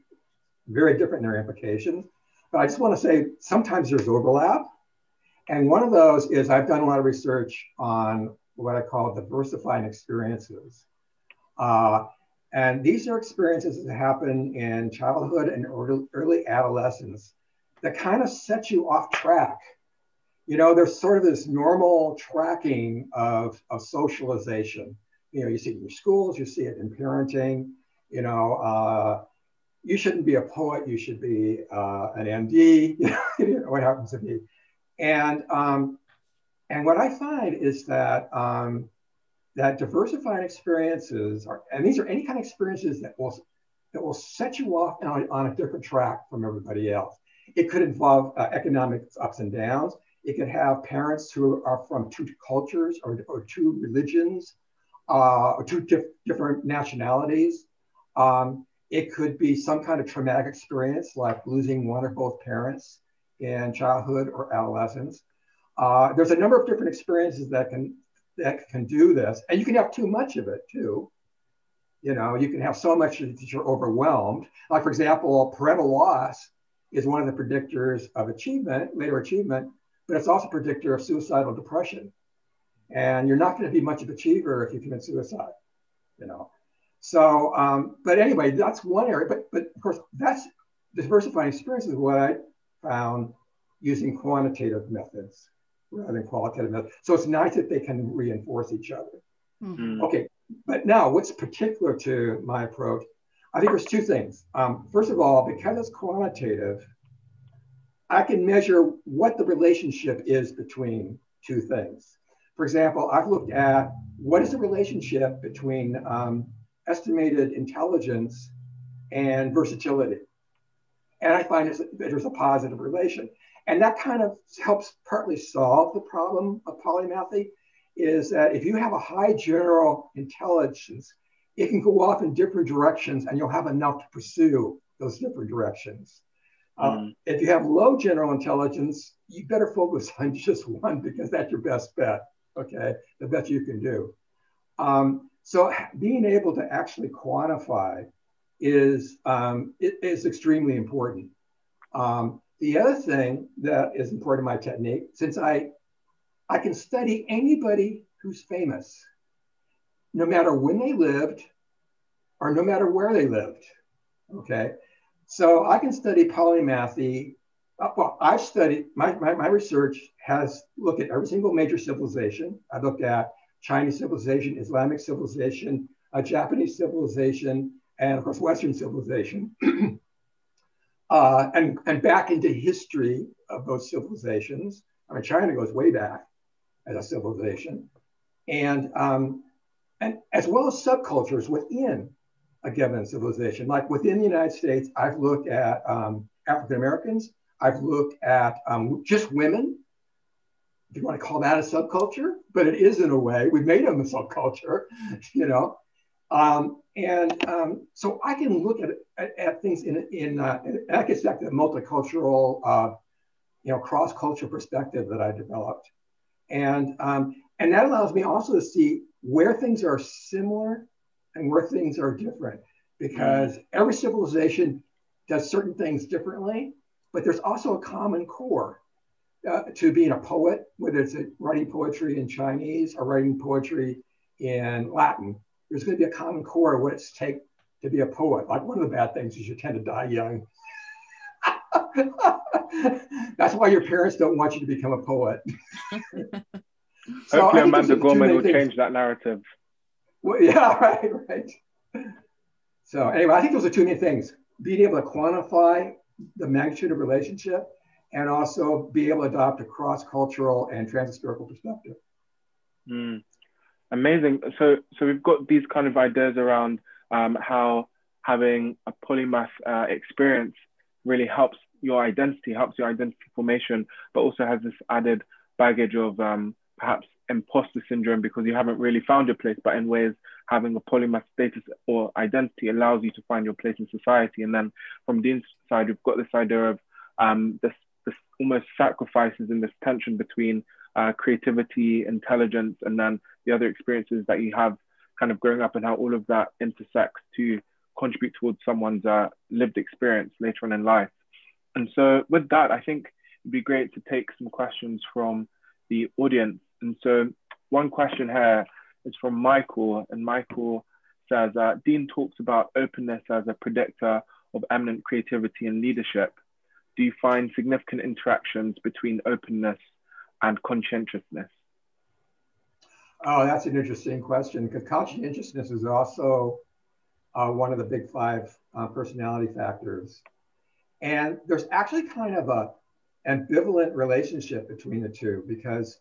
very different in their implications. But I just want to say sometimes there's overlap. And one of those is I've done a lot of research on what I call diversifying experiences. And these are experiences that happen in childhood and early adolescence that kind of set you off track. There's sort of this normal tracking of socialization. You see it in your schools, you see it in parenting. You shouldn't be a poet, you should be an MD, what happens to be. And what I find is that that diversifying experiences and these are any kind of experiences that will set you off on a different track from everybody else. It could involve economic ups and downs. It could have parents who are from two cultures or two religions, or two different nationalities. It could be some kind of traumatic experience like losing one or both parents in childhood or adolescence. There's a number of different experiences that can do this. And you can have too much of it too. You can have so much that you're overwhelmed. Like, for example, parental loss is one of the predictors of later achievement, but it's also a predictor of suicidal depression. And you're not going to be much of an achiever if you commit suicide, So, but anyway, that's one area. But of course, that's diversifying experiences. What I found using quantitative methods rather than qualitative methods. So it's nice that they can reinforce each other.
Mm-hmm.
Okay, but now what's particular to my approach? I think there's two things. First of all, because it's quantitative, I can measure what the relationship is between two things. For example, I've looked at what is the relationship between estimated intelligence and versatility. And I find that there's a positive relation. And that kind of helps partly solve the problem of polymathy, is that if you have a high general intelligence, it can go off in different directions and you'll have enough to pursue those different directions. If you have low general intelligence, you better focus on just one because that's your best bet, okay? The best you can do. So being able to actually quantify is extremely important. The other thing that is important in my technique, since I can study anybody who's famous, no matter when they lived or no matter where they lived, okay? So I can study polymathy. Well, I've studied, my research has looked at every single major civilization. I've looked at Chinese civilization, Islamic civilization, Japanese civilization, and of course, Western civilization. And back into history of those civilizations. I mean, China goes way back as a civilization. And as well as subcultures within a given civilization. Like within the United States, I've looked at African Americans. I've looked at just women, if you want to call that a subculture, but it is in a way. We've made them a subculture, you know. So I can look at things that gets back to the multicultural, cross-cultural perspective that I developed. And that allows me also to see where things are similar and where things are different, because every civilization does certain things differently, but there's also a common core to being a poet, whether it's writing poetry in Chinese or writing poetry in Latin. There's going to be a common core of what it's take to be a poet. Like one of the bad things is you tend to die young. That's why your parents don't want you to become a poet.
So hopefully Amanda Gorman will change that narrative.
Well, yeah, right. So anyway, I think those are two main things. Being able to quantify the magnitude of relationship and also be able to adopt a cross-cultural and trans-historical perspective.
Amazing. So we've got these kind of ideas around how having a polymath experience really helps your identity formation, but also has this added baggage of perhaps imposter syndrome because you haven't really found your place, but in ways having a polymath status or identity allows you to find your place in society. And then from the inside, we've got this idea of this almost sacrifices in this tension between creativity, intelligence, and then the other experiences that you have kind of growing up and how all of that intersects to contribute towards someone's lived experience later on in life. And so with that, I think it'd be great to take some questions from the audience. And so one question here is from Michael, and Michael says, Dean talks about openness as a predictor of eminent creativity and leadership. Do you find significant interactions between openness and conscientiousness?
Oh, that's an interesting question, because conscientiousness is also one of the big 5 personality factors. And there's actually kind of a ambivalent relationship between the two, because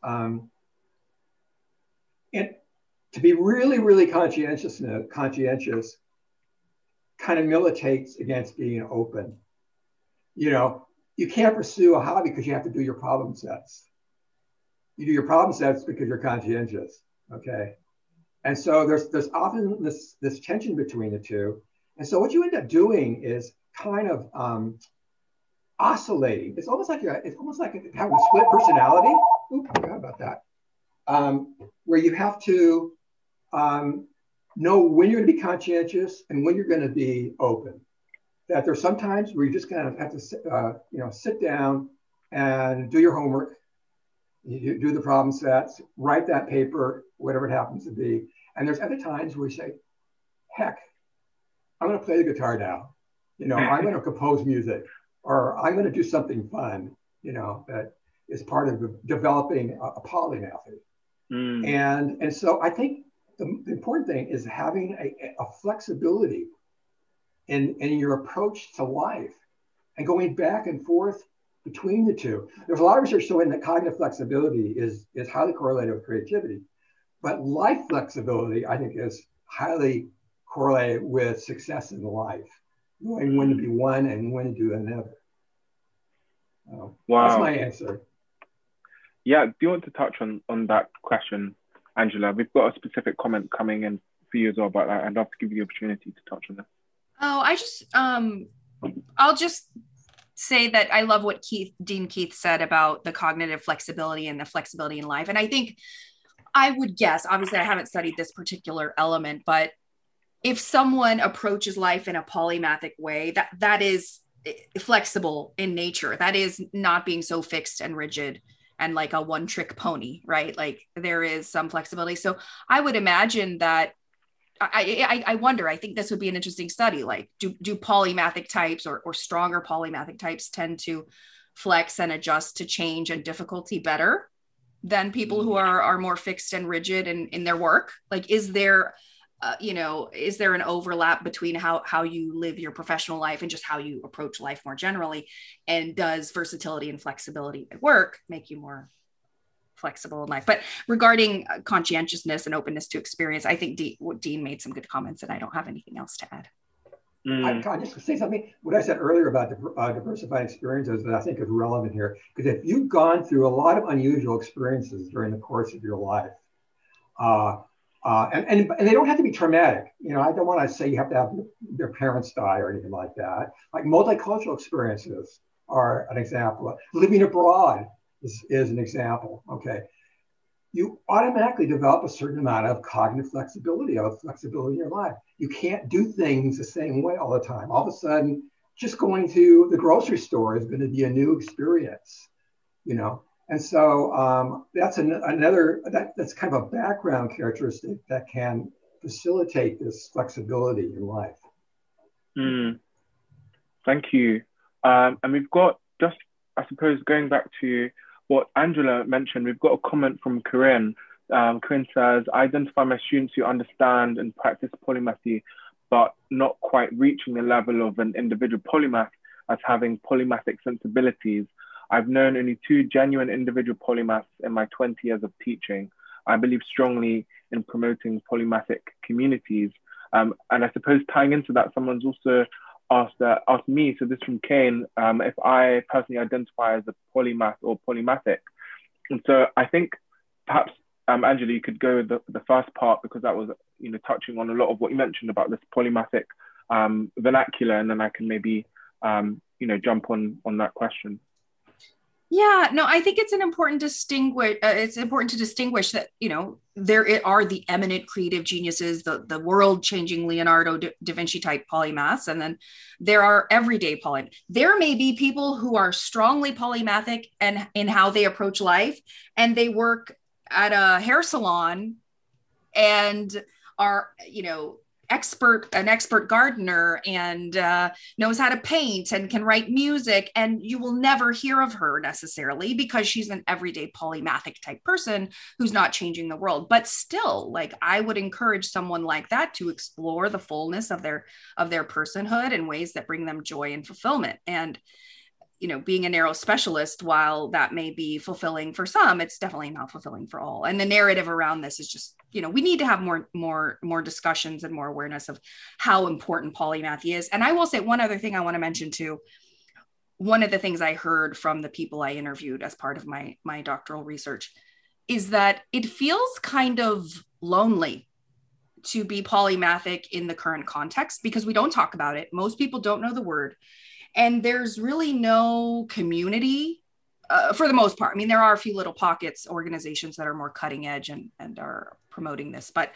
to be really, really conscientious kind of militates against being open. You know, you can't pursue a hobby because you have to do your problem sets. You do your problem sets because you're conscientious, okay? And so there's often this tension between the two. And so what you end up doing is kind of oscillating. It's almost like having a split personality. Oops, I forgot about that. Where you have to know when you're going to be conscientious and when you're going to be open. That there's some times where you just kind of have to sit down and do your homework. You do the problem sets, write that paper, whatever it happens to be. And there's other times where you say, heck, I'm going to play the guitar now. I'm going to compose music, or I'm going to do something fun, that is part of developing a polymathy. And so I think the important thing is having a flexibility in your approach to life and going back and forth between the two. There's a lot of research showing that cognitive flexibility is highly correlated with creativity, but life flexibility, I think, is highly correlated with success in life, knowing when to be one and when to do another.
Wow.
That's my answer.
Yeah, do you want to touch on that question, Angela? We've got a specific comment coming in for you as well about that. I'd love to give you the opportunity to touch on that.
Oh, I'll just say that I love what Dean Keith said about the cognitive flexibility and the flexibility in life. And I think I would guess, obviously I haven't studied this particular element, but if someone approaches life in a polymathic way, that is flexible in nature. That is not being so fixed and rigid and like a one-trick pony, right? Like there is some flexibility. So I would imagine that I wonder, I think this would be an interesting study. Like do polymathic types or stronger polymathic types tend to flex and adjust to change and difficulty better than people who are more fixed and rigid in their work? Like, is there an overlap between how you live your professional life and just how you approach life more generally? And does versatility and flexibility at work make you more flexible in life? But regarding conscientiousness and openness to experience, I think Dean made some good comments, and I don't have anything else to add.
I just say something. What I said earlier about diversifying experiences that I think is relevant here, because if you've gone through a lot of unusual experiences during the course of your life, and they don't have to be traumatic. I don't want to say you have to have your parents die or anything like that. Like multicultural experiences are an example. Living abroad is an example. Okay, you automatically develop a certain amount of cognitive flexibility, in your life. You can't do things the same way all the time. All of a sudden, just going to the grocery store is going to be a new experience, And so that's that's kind of a background characteristic that can facilitate this flexibility in life.
Thank you. And we've got just, I suppose, going back to what Angela mentioned, we've got a comment from Corinne. Corinne says, I identify my students who understand and practice polymathy, but not quite reaching the level of an individual polymath as having polymathic sensibilities. I've known only 2 genuine individual polymaths in my 20 years of teaching. I believe strongly in promoting polymathic communities. And I suppose tying into that, someone's also asked me, so this from Kane, if I personally identify as a polymath or polymathic. And so I think perhaps, Angela, you could go with the first part, because that was, touching on a lot of what you mentioned about this polymathic vernacular, and then I can maybe, jump on that question.
Yeah, no, I think it's important to distinguish that, there are the eminent creative geniuses, the world-changing Leonardo da Vinci type polymaths, and then there are everyday polymaths. There may be people who are strongly polymathic and in how they approach life, and they work at a hair salon and are, an expert gardener and knows how to paint and can write music, and you will never hear of her necessarily because she's an everyday polymathic type person who's not changing the world. But still, like, I would encourage someone like that to explore the fullness of their personhood in ways that bring them joy and fulfillment. And being a narrow specialist, while that may be fulfilling for some, it's definitely not fulfilling for all. And the narrative around this is just, we need to have more discussions and more awareness of how important polymathy is. And I will say one other thing I want to mention too. One of the things I heard from the people I interviewed as part of my doctoral research is that it feels kind of lonely to be polymathic in the current context, because we don't talk about it. Most people don't know the word. And there's really no community for the most part. I mean, there are a few little pockets, organizations that are more cutting edge and are promoting this. But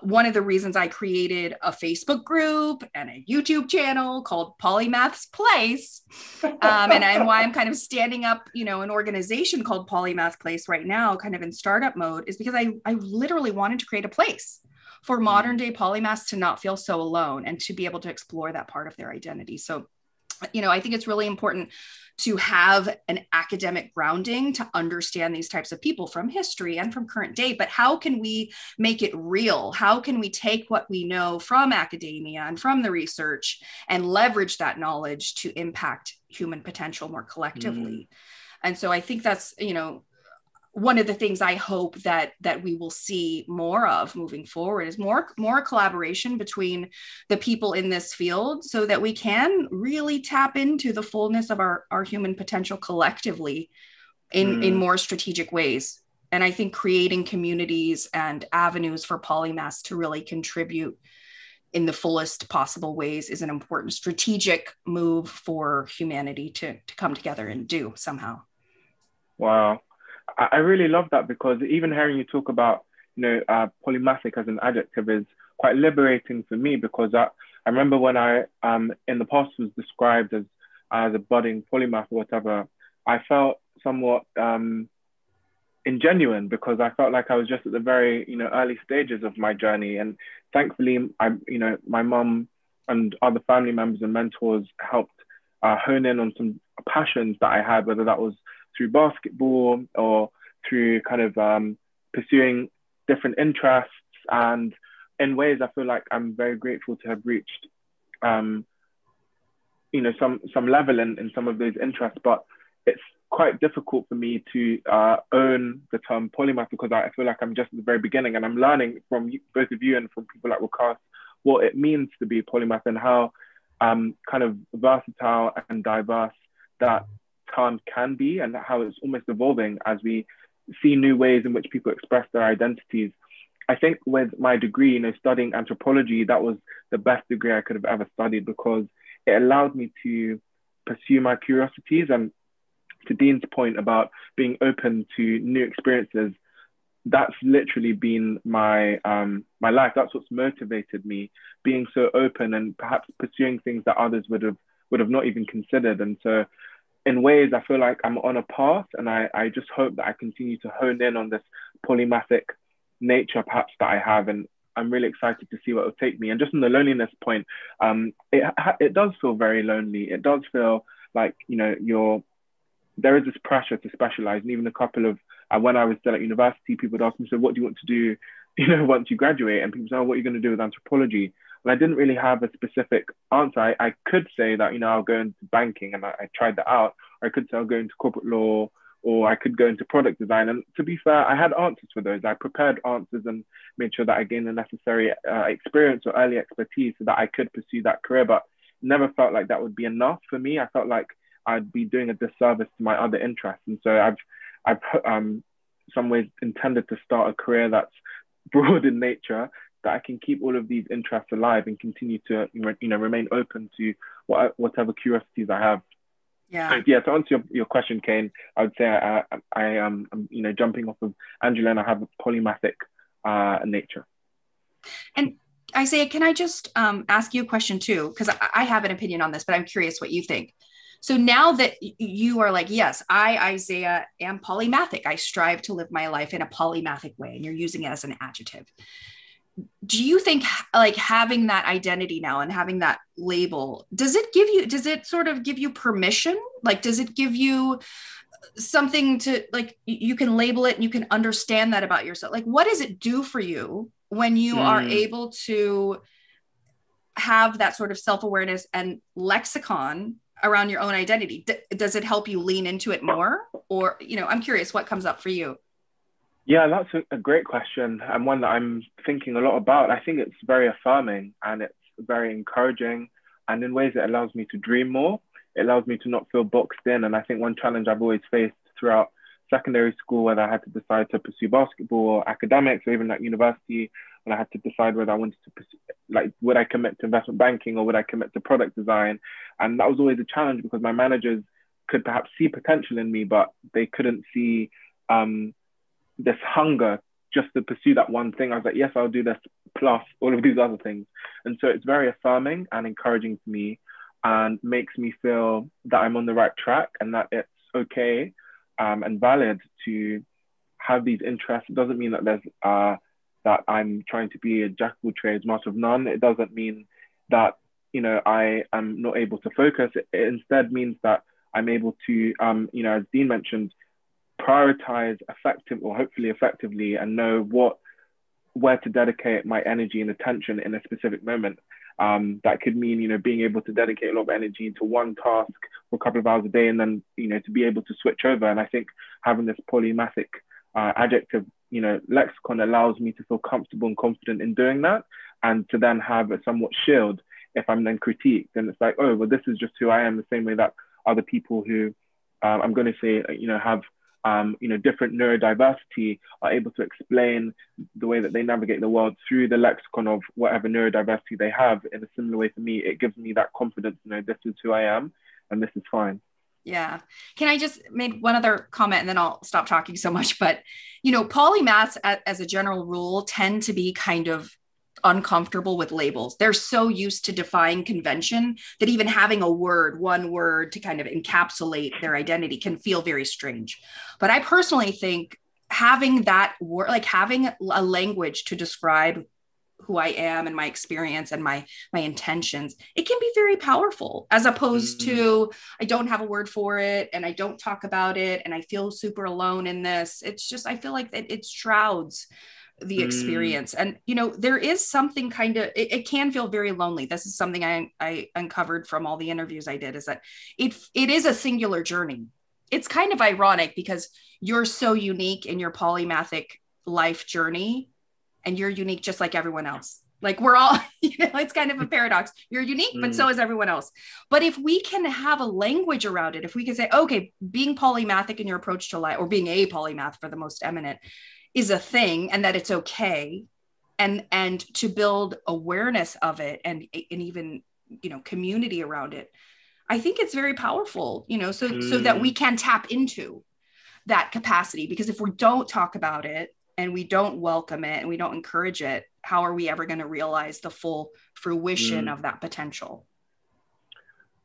one of the reasons I created a Facebook group and a YouTube channel called Polymath's Place, and why I'm kind of standing up, an organization called Polymath's Place right now, kind of in startup mode, is because I literally wanted to create a place for modern day polymaths to not feel so alone and to be able to explore that part of their identity. So, I think it's really important to have an academic grounding to understand these types of people from history and from current day. But how can we make it real? How can we take what we know from academia and from the research and leverage that knowledge to impact human potential more collectively? And so I think that's, one of the things I hope that we will see more of moving forward is more collaboration between the people in this field, so that we can really tap into the fullness of our human potential collectively in more strategic ways. And I think creating communities and avenues for polymaths to really contribute in the fullest possible ways is an important strategic move for humanity to come together and do somehow.
Wow. I really love that, because even hearing you talk about, polymathic as an adjective is quite liberating for me, because I remember when I, in the past, was described as a budding polymath or whatever, I felt somewhat ingenuine, because I felt like I was just at the very, early stages of my journey. And thankfully, my mum and other family members and mentors helped hone in on some passions that I had, whether that was through basketball or through kind of pursuing different interests. And in ways, I feel like I'm very grateful to have reached, some level in some of those interests. But it's quite difficult for me to own the term polymath, because I feel like I'm just at the very beginning, and I'm learning from both of you and from people like Wakas what it means to be a polymath, and how kind of versatile and diverse that term can be, and how it's almost evolving as we see new ways in which people express their identities. I think with my degree, studying anthropology, that was the best degree I could have ever studied, because it allowed me to pursue my curiosities. And to Dean's point about being open to new experiences, that's literally been my my life. That's what's motivated me, being so open and perhaps pursuing things that others would have not even considered. And so in ways, I feel like I'm on a path, and I just hope that I continue to hone in on this polymathic nature perhaps that I have, and I'm really excited to see what it will take me. And just on the loneliness point, it does feel very lonely. It does feel like, there is this pressure to specialize. And even a couple of, when I was still at university, people would ask me, so what do you want to do, once you graduate? And people say, oh, what are you going to do with anthropology? And I didn't really have a specific answer. I could say that, I'll go into banking, and I tried that out. Or I could say I'll go into corporate law, or I could go into product design. And to be fair, I had answers for those. I prepared answers and made sure that I gained the necessary experience or early expertise so that I could pursue that career. But never felt like that would be enough for me. I felt like I'd be doing a disservice to my other interests. And so I've some ways intended to start a career that's broad in nature, that I can keep all of these interests alive and continue to, remain open to whatever curiosities I have.
Yeah.
So, yeah. To answer your question, Kane, I would say I am, jumping off of Angela, and I have a polymathic nature.
And Isaiah, can I just ask you a question too? Because I have an opinion on this, but I'm curious what you think. So now that you are like, yes, Isaiah, am polymathic. I strive to live my life in a polymathic way, and you're using it as an adjective. Do you think like having that identity now and having that label, does it sort of give you permission? Like, does it give you something to, like, you can label it and you can understand that about yourself? Like, what does it do for you when you are able to have that sort of self-awareness and lexicon around your own identity? Does it help you lean into it more? Or, I'm curious what comes up for you.
Yeah, that's a great question, and one that I'm thinking a lot about. I think it's very affirming, and it's very encouraging, and in ways it allows me to dream more. It allows me to not feel boxed in. And I think one challenge I've always faced throughout secondary school, whether I had to decide to pursue basketball or academics, or even at university, when I had to decide whether I wanted to pursue, like, would I commit to investment banking or would I commit to product design? And that was always a challenge, because my managers could perhaps see potential in me, but they couldn't see this hunger just to pursue that one thing. I was like, yes, I'll do this plus all of these other things. And so it's very affirming and encouraging to me, and makes me feel that I'm on the right track, and that it's okay and valid to have these interests. It doesn't mean that there's that I'm trying to be a jack of all trades, master of none. It doesn't mean that, I am not able to focus. It instead means that I'm able to, as Dean mentioned, prioritize hopefully effectively, and know where to dedicate my energy and attention in a specific moment. That could mean, being able to dedicate a lot of energy into one task for a couple of hours a day, and then, to be able to switch over. And I think having this polymathic adjective, lexicon allows me to feel comfortable and confident in doing that, and to then have a somewhat shield if I'm then critiqued. And it's like, oh, well, this is just who I am, the same way that other people who I'm going to say, have different neurodiversity are able to explain the way that they navigate the world through the lexicon of whatever neurodiversity they have in a similar way. For me, it gives me that confidence, this is who I am and this is fine.
Yeah. Can I just make one other comment and then I'll stop talking so much? But, polymaths as a general rule tend to be kind of uncomfortable with labels. They're so used to defying convention that even having one word to kind of encapsulate their identity can feel very strange. But I personally think having that word, like having a language to describe who I am and my experience and my intentions, it can be very powerful, as opposed to I don't have a word for it and I don't talk about it and I feel super alone in this. It's just, I feel like it shrouds the experience. And, there is something kind of, it can feel very lonely. This is something I uncovered from all the interviews I did, is that it is a singular journey. It's kind of ironic because you're so unique in your polymathic life journey, and you're unique just like everyone else. Like we're all, it's kind of a paradox. You're unique, but so is everyone else. But if we can have a language around it, if we can say, okay, being polymathic in your approach to life, or being a polymath for the most eminent, is a thing, and that it's okay, and to build awareness of it and even community around it, I think it's very powerful, so that we can tap into that capacity. Because if we don't talk about it and we don't welcome it and we don't encourage it, how are we ever going to realize the full fruition of that potential?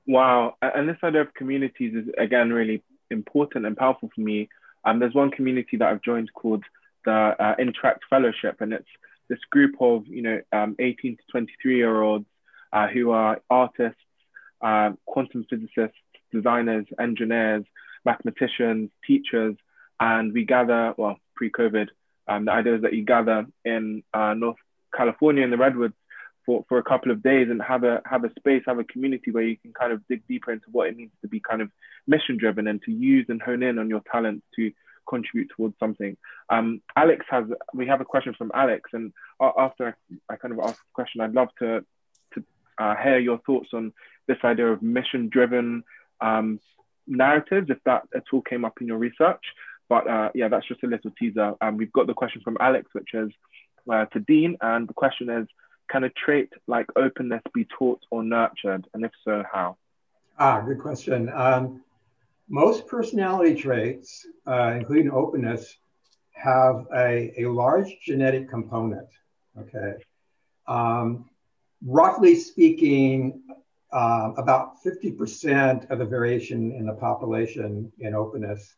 Wow. And this idea of communities is, again, really important and powerful for me. There's one community that I've joined called the Interact Fellowship, and it's this group of 18 to 23-year-olds who are artists, quantum physicists, designers, engineers, mathematicians, teachers, and we gather, well, pre-COVID, the idea is that you gather in North California in the Redwoods for a couple of days and have a space, have a community where you can kind of dig deeper into what it means to be kind of mission driven and to use and hone in on your talents to contribute towards something. We have a question from Alex, and after I kind of ask the question, I'd love to hear your thoughts on this idea of mission-driven narratives, if that at all came up in your research. But yeah, that's just a little teaser. We've got the question from Alex, which is to Dean, and the question is, can a trait like openness be taught or nurtured, and if so, how?
Good question. Most personality traits, including openness, have a large genetic component, okay? Roughly speaking, about 50% of the variation in the population in openness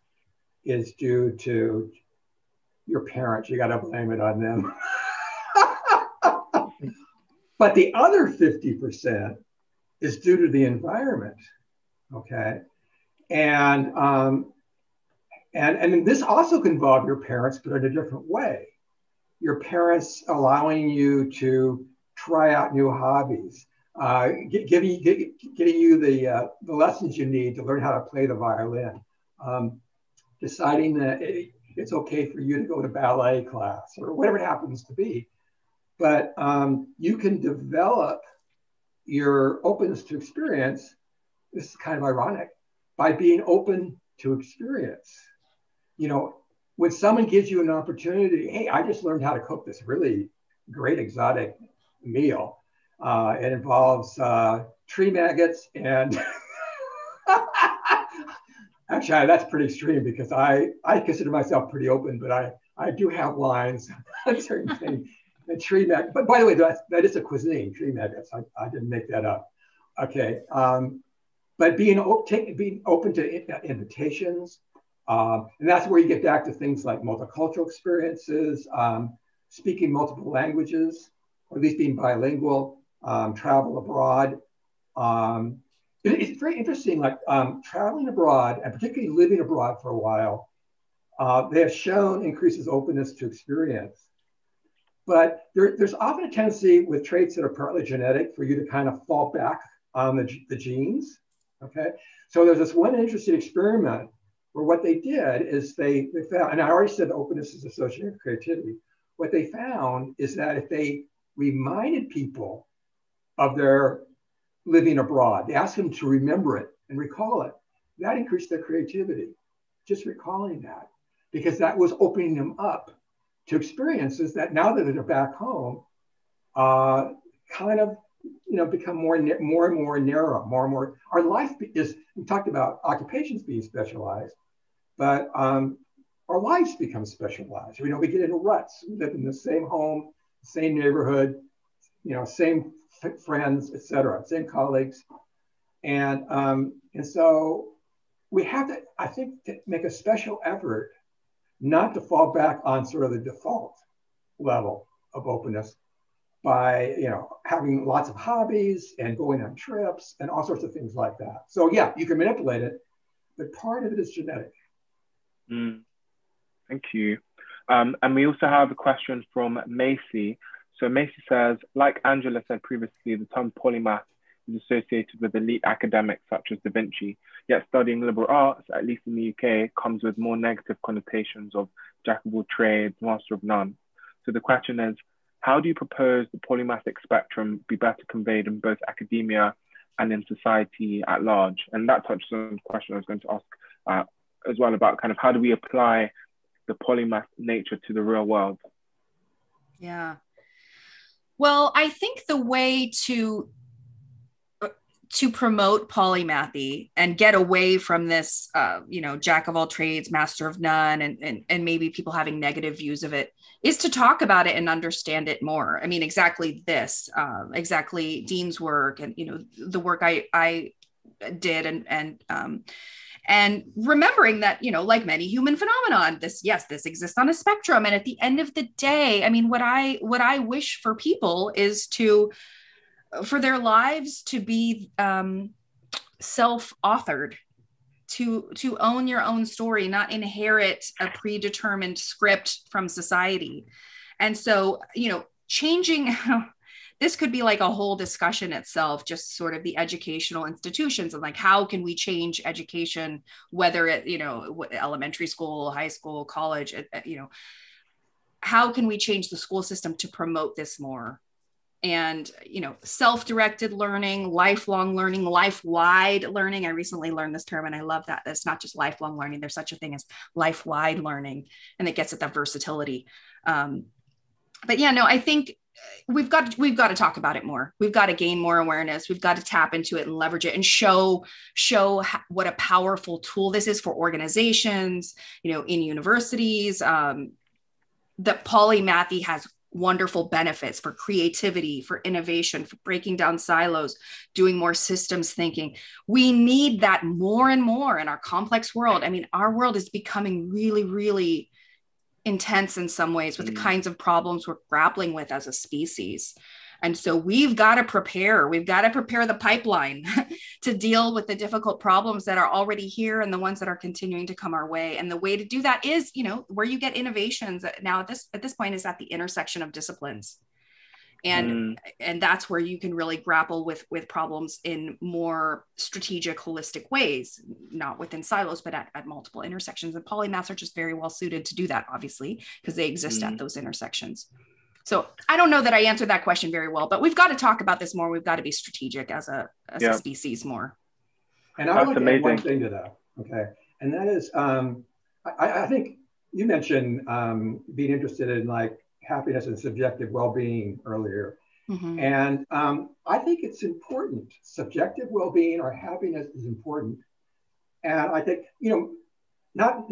is due to your parents. You gotta blame it on them. But the other 50% is due to the environment, okay? And this also can involve your parents, but in a different way. Your parents allowing you to try out new hobbies, getting you the lessons you need to learn how to play the violin, deciding that it's okay for you to go to ballet class or whatever it happens to be. But you can develop your openness to experience. This is kind of ironic, by being open to experience. When someone gives you an opportunity, hey, I just learned how to cook this really great exotic meal. It involves tree maggots and actually that's pretty extreme because I consider myself pretty open, but I do have lines on certain things. And tree maggots, but by the way, that is a cuisine, tree maggots. I didn't make that up. Okay. But being open to invitations, and that's where you get back to things like multicultural experiences, speaking multiple languages, or at least being bilingual, travel abroad. It's very interesting, like traveling abroad, and particularly living abroad for a while, they have shown increases openness to experience. But there's often a tendency with traits that are partly genetic for you to kind of fall back on the genes, okay? So there's this one interesting experiment where what they did is they found, and I already said openness is associated with creativity. What they found is that if they reminded people of their living abroad, they asked them to remember it and recall it, that increased their creativity, just recalling that, because that was opening them up to experiences that now that they're back home, kind of, become more and more narrow, more and more. Our life is, we talked about occupations being specialized, but our lives become specialized. We get into ruts. We live in the same home, same neighborhood, same friends, et cetera, same colleagues. And so we have to, I think, to make a special effort not to fall back on sort of the default level of openness by, having lots of hobbies and going on trips and all sorts of things like that. So yeah, you can manipulate it, but part of it is genetic.
Thank you. And we also have a question from Macy. So Macy says, like Angela said previously, the term polymath is associated with elite academics such as Da Vinci, yet studying liberal arts, at least in the UK, comes with more negative connotations of jack of all trades, master of none. So the question is, how do you propose the polymathic spectrum be better conveyed in both academia and in society at large? And that touches on the question I was going to ask as well about kind of how do we apply the polymath nature to the real world?
Yeah. Well, I think the way to promote polymathy and get away from this, jack of all trades, master of none, and maybe people having negative views of it, is to talk about it and understand it more. I mean, exactly this, exactly Dean's work and, the work I did and remembering that, like many human phenomenon, this exists on a spectrum. And at the end of the day, I mean, what I wish for people is for their lives to be self-authored, to own your own story, not inherit a predetermined script from society. And so, changing, this could be like a whole discussion itself, just sort of the educational institutions and like, how can we change education, whether it, elementary school, high school, college, how can we change the school system to promote this more? And, self-directed learning, lifelong learning, life-wide learning. I recently learned this term and I love that. It's not just lifelong learning. There's such a thing as life-wide learning, and it gets at that versatility. But yeah, no, I think we've got to talk about it more. We've got to gain more awareness. We've got to tap into it and leverage it and show what a powerful tool this is for organizations, in universities, that polymathy has wonderful benefits for creativity, for innovation, for breaking down silos, doing more systems thinking. We need that more and more in our complex world. I mean, our world is becoming really, really intense in some ways with the kinds of problems we're grappling with as a species. And so we've got to prepare the pipeline to deal with the difficult problems that are already here and the ones that are continuing to come our way. And the way to do that is, where you get innovations now at this point is at the intersection of disciplines. And that's where you can really grapple with problems in more strategic, holistic ways, not within silos, but at multiple intersections. And polymaths are just very well suited to do that, obviously, because they exist at those intersections. So I don't know that I answered that question very well, but we've got to talk about this more. We've got to be strategic as a species more.
And I want to add one thing to that, okay? And that is, I think you mentioned being interested in like happiness and subjective well-being earlier. Mm-hmm. And I think it's important. Subjective well-being or happiness is important. And I think, not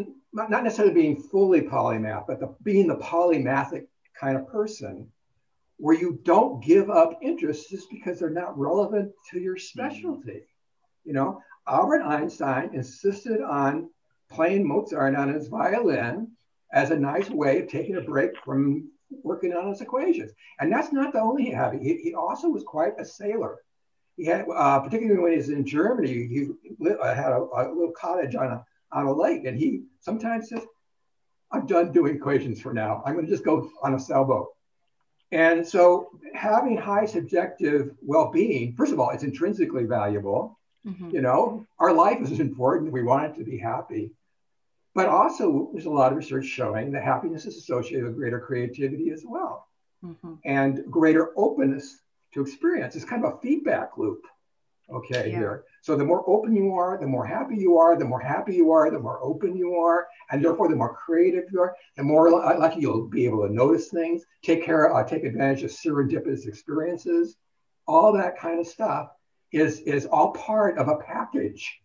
necessarily being fully polymath, but being the polymathic kind of person where you don't give up interests just because they're not relevant to your specialty. Albert Einstein insisted on playing Mozart on his violin as a nice way of taking a break from working on his equations. And that's not the only habit. He also was quite a sailor. He had, particularly when he was in Germany, he had a little cottage on a lake, and he sometimes said, I'm done doing equations for now. I'm going to just go on a sailboat. And so having high subjective well-being, first of all, it's intrinsically valuable. You know, our life is important. We want it to be happy. But also, there's a lot of research showing that happiness is associated with greater creativity as well, and greater openness to experience. It's kind of a feedback loop, here. So the more open you are, the more happy you are, the more happy you are, the more open you are, and therefore the more creative you are, the more likely you'll be able to notice things, take advantage of serendipitous experiences. All that kind of stuff is all part of a package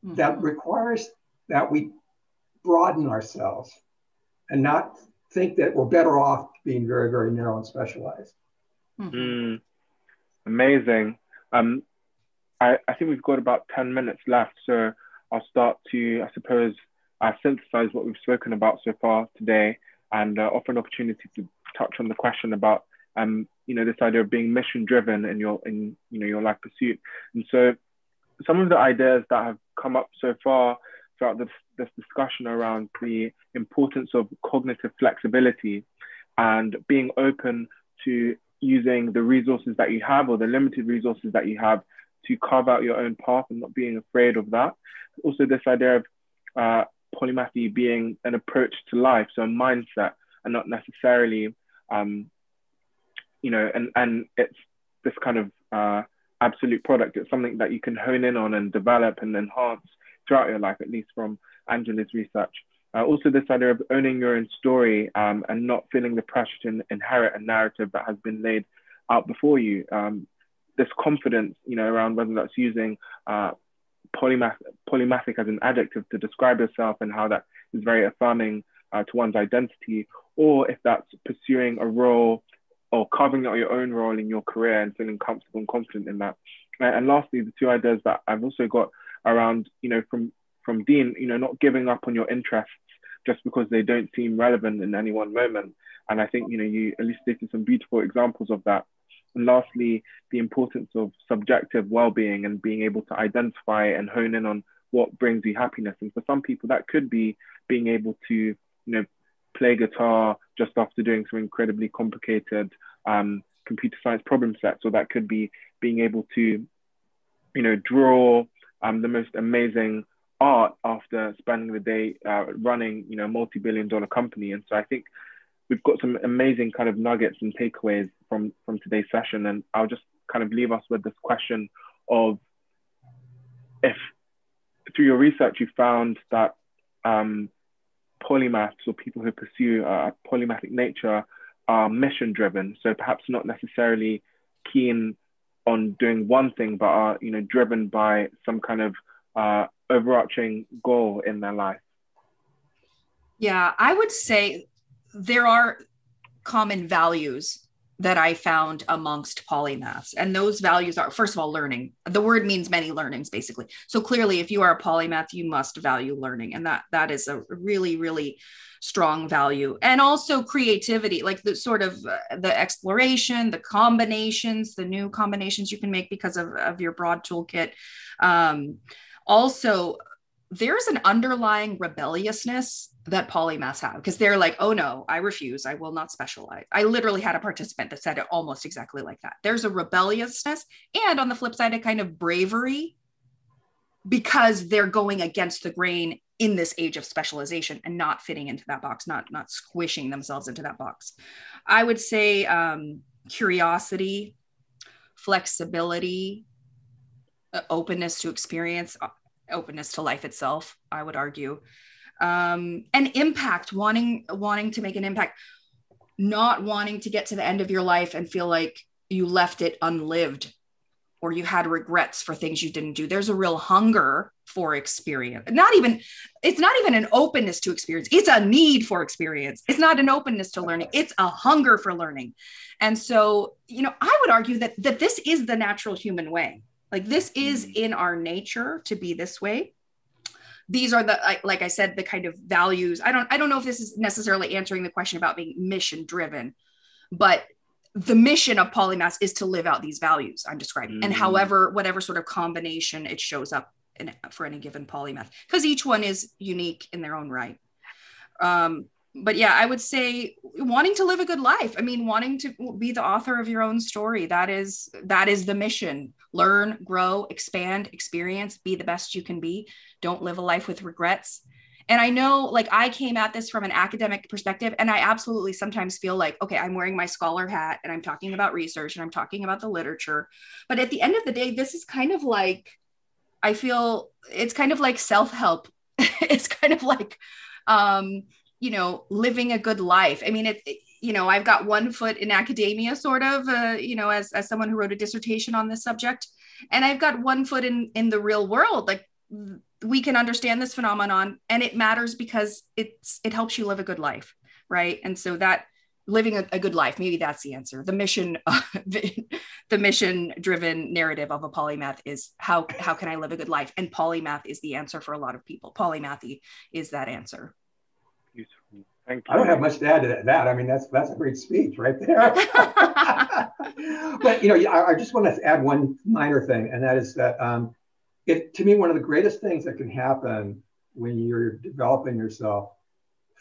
that requires that we broaden ourselves and not think that we're better off being very, very narrow and specialized.
Amazing. I think we've got about 10 minutes left, so I'll start to, I suppose, synthesize what we've spoken about so far today, and offer an opportunity to touch on the question about this idea of being mission driven in your life pursuit. And so some of the ideas that have come up so far throughout this discussion around the importance of cognitive flexibility and being open to using the resources that you have, or the limited resources that you have, to carve out your own path and not being afraid of that. Also, this idea of polymathy being an approach to life, so a mindset, and not necessarily, and it's this kind of absolute product. It's something that you can hone in on and develop and enhance throughout your life, at least from Angela's research. Also, this idea of owning your own story and not feeling the pressure to inherit a narrative that has been laid out before you. This confidence, around whether that's using polymathic as an adjective to describe yourself, and how that is very affirming to one's identity, or if that's pursuing a role or carving out your own role in your career and feeling comfortable and confident in that. And lastly, the two ideas that I've also got around, from Dean, not giving up on your interests just because they don't seem relevant in any one moment. And I think, you elucidated some beautiful examples of that. And lastly, the importance of subjective well-being and being able to identify and hone in on what brings you happiness. And for some people, that could be being able to, play guitar just after doing some incredibly complicated computer science problem sets, or that could be being able to, draw the most amazing art after spending the day running, a multi-billion-dollar company. And so I think we've got some amazing kind of nuggets and takeaways from today's session. And I'll just kind of leave us with this question of, if through your research you found that polymaths, or people who pursue a polymathic nature, are mission driven, so perhaps not necessarily keen on doing one thing, but are driven by some kind of overarching goal in their life.
Yeah, I would say there are common values that I found amongst polymaths. And those values are, first of all, learning. The word means many learnings, basically. So clearly, if you are a polymath, you must value learning. And that is a really, really strong value. And also creativity, like the sort of the exploration, the combinations, the new combinations you can make because of your broad toolkit. Also, there's an underlying rebelliousness that polymaths have, because they're like, oh no, I refuse. I will not specialize. I literally had a participant that said it almost exactly like that. There's a rebelliousness, and on the flip side, a kind of bravery, because they're going against the grain in this age of specialization and not fitting into that box, not squishing themselves into that box. I would say curiosity, flexibility, openness to experience, openness to life itself, I would argue. And impact, wanting to make an impact, not wanting to get to the end of your life and feel like you left it unlived, or you had regrets for things you didn't do. There's a real hunger for experience. It's not even an openness to experience. It's a need for experience. It's not an openness to learning. It's a hunger for learning. And so, I would argue that this is the natural human way. Like, this is in our nature to be this way. these are the, like I said, the kind of values. I don't know if this is necessarily answering the question about being mission driven, but the mission of Polymath is to live out these values I'm describing, and whatever sort of combination it shows up for any given polymath, because each one is unique in their own right. But yeah, I would say wanting to live a good life. I mean, wanting to be the author of your own story. That is the mission. Learn, grow, expand, experience, be the best you can be. Don't live a life with regrets. And I know, like, I came at this from an academic perspective, and I absolutely sometimes feel like, okay, I'm wearing my scholar hat and I'm talking about research and I'm talking about the literature. But at the end of the day, this is kind of like, I feel it's kind of like self-help. It's kind of like, living a good life. I mean, I've got one foot in academia, sort of, as someone who wrote a dissertation on this subject, and I've got one foot in the real world. Like, we can understand this phenomenon, and it matters because it helps you live a good life, right? And so that living a good life, maybe that's the answer. The mission, the mission-driven narrative of a polymath is how can I live a good life? And polymath is the answer for a lot of people. Polymathy is that answer.
Beautiful. Thank you.
I don't have much to add to that. I mean, that's a great speech right there. But I just want to add one minor thing, and that is that to me, one of the greatest things that can happen when you're developing yourself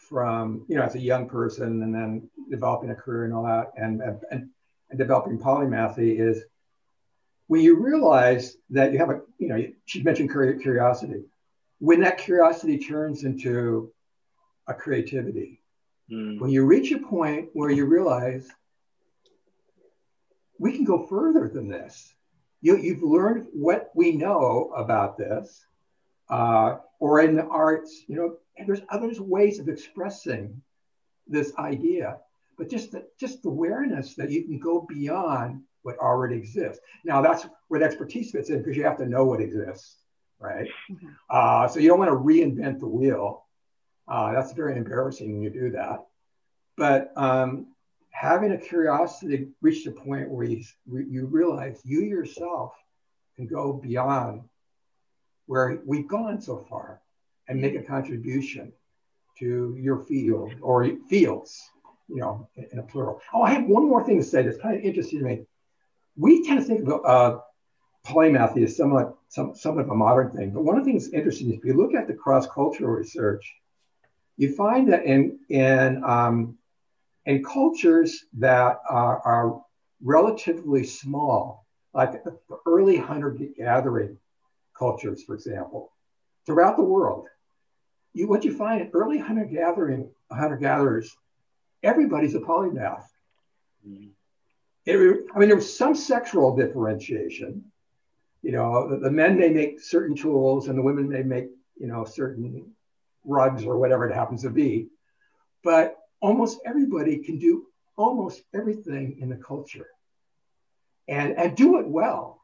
from, as a young person and then developing a career and all that, and developing polymathy is when you realize that you have she mentioned curiosity. When that curiosity turns into a creativity, when you reach a point where you realize we can go further than this. You've learned what we know about this, or in the arts, and there's ways of expressing this idea, but just the awareness that you can go beyond what already exists. Now that's where the expertise fits in, because you have to know what exists, right? So you don't want to reinvent the wheel. That's very embarrassing when you do that. But having a curiosity reach the point where you realize you yourself can go beyond where we've gone so far and make a contribution to your field or fields, in a plural. Oh, I have one more thing to say that's kind of interesting to me. We tend to think of polymathy as somewhat of a modern thing, but one of the things that's interesting is if you look at the cross-cultural research, you find that in cultures that are relatively small, like the early hunter-gathering cultures, for example, throughout the world, what you find in early hunter-gatherers, everybody's a polymath. There was some sexual differentiation. The men may make certain tools and the women may make, certain rugs or whatever it happens to be. But almost everybody can do almost everything in the culture and do it well.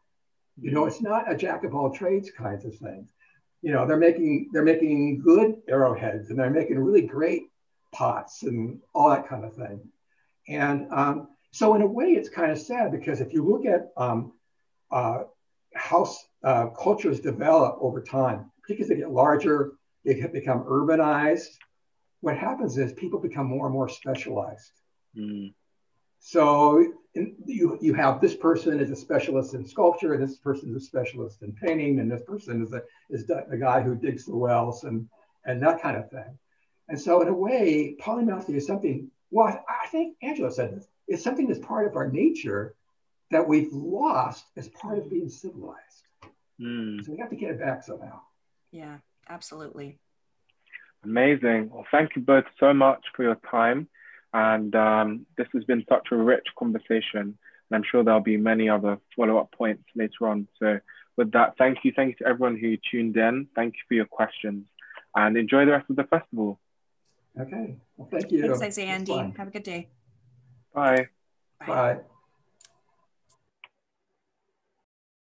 It's not a jack of all trades kinds of things. They're making good arrowheads and they're making really great pots and all that kind of thing. And so in a way, it's kind of sad, because if you look at how cultures develop over time, particularly as they get larger, they become urbanized. What happens is people become more and more specialized. So you have this person is a specialist in sculpture, and this person is a specialist in painting, and this person is the guy who digs the wells and that kind of thing. And so in a way, polymathy is something, well, I think Angela said this, it's something that's part of our nature that we've lost as part of being civilized. So we have to get it back somehow.
Yeah, absolutely.
Amazing. Well, thank you both so much for your time. And this has been such a rich conversation. And I'm sure there'll be many other follow-up points later on. So with that, thank you. Thank you to everyone who tuned in. Thank you for your questions. And enjoy the rest of the festival.
Okay. Well, thank you.
Thanks, Andy. Have a good day.
Bye.
Bye.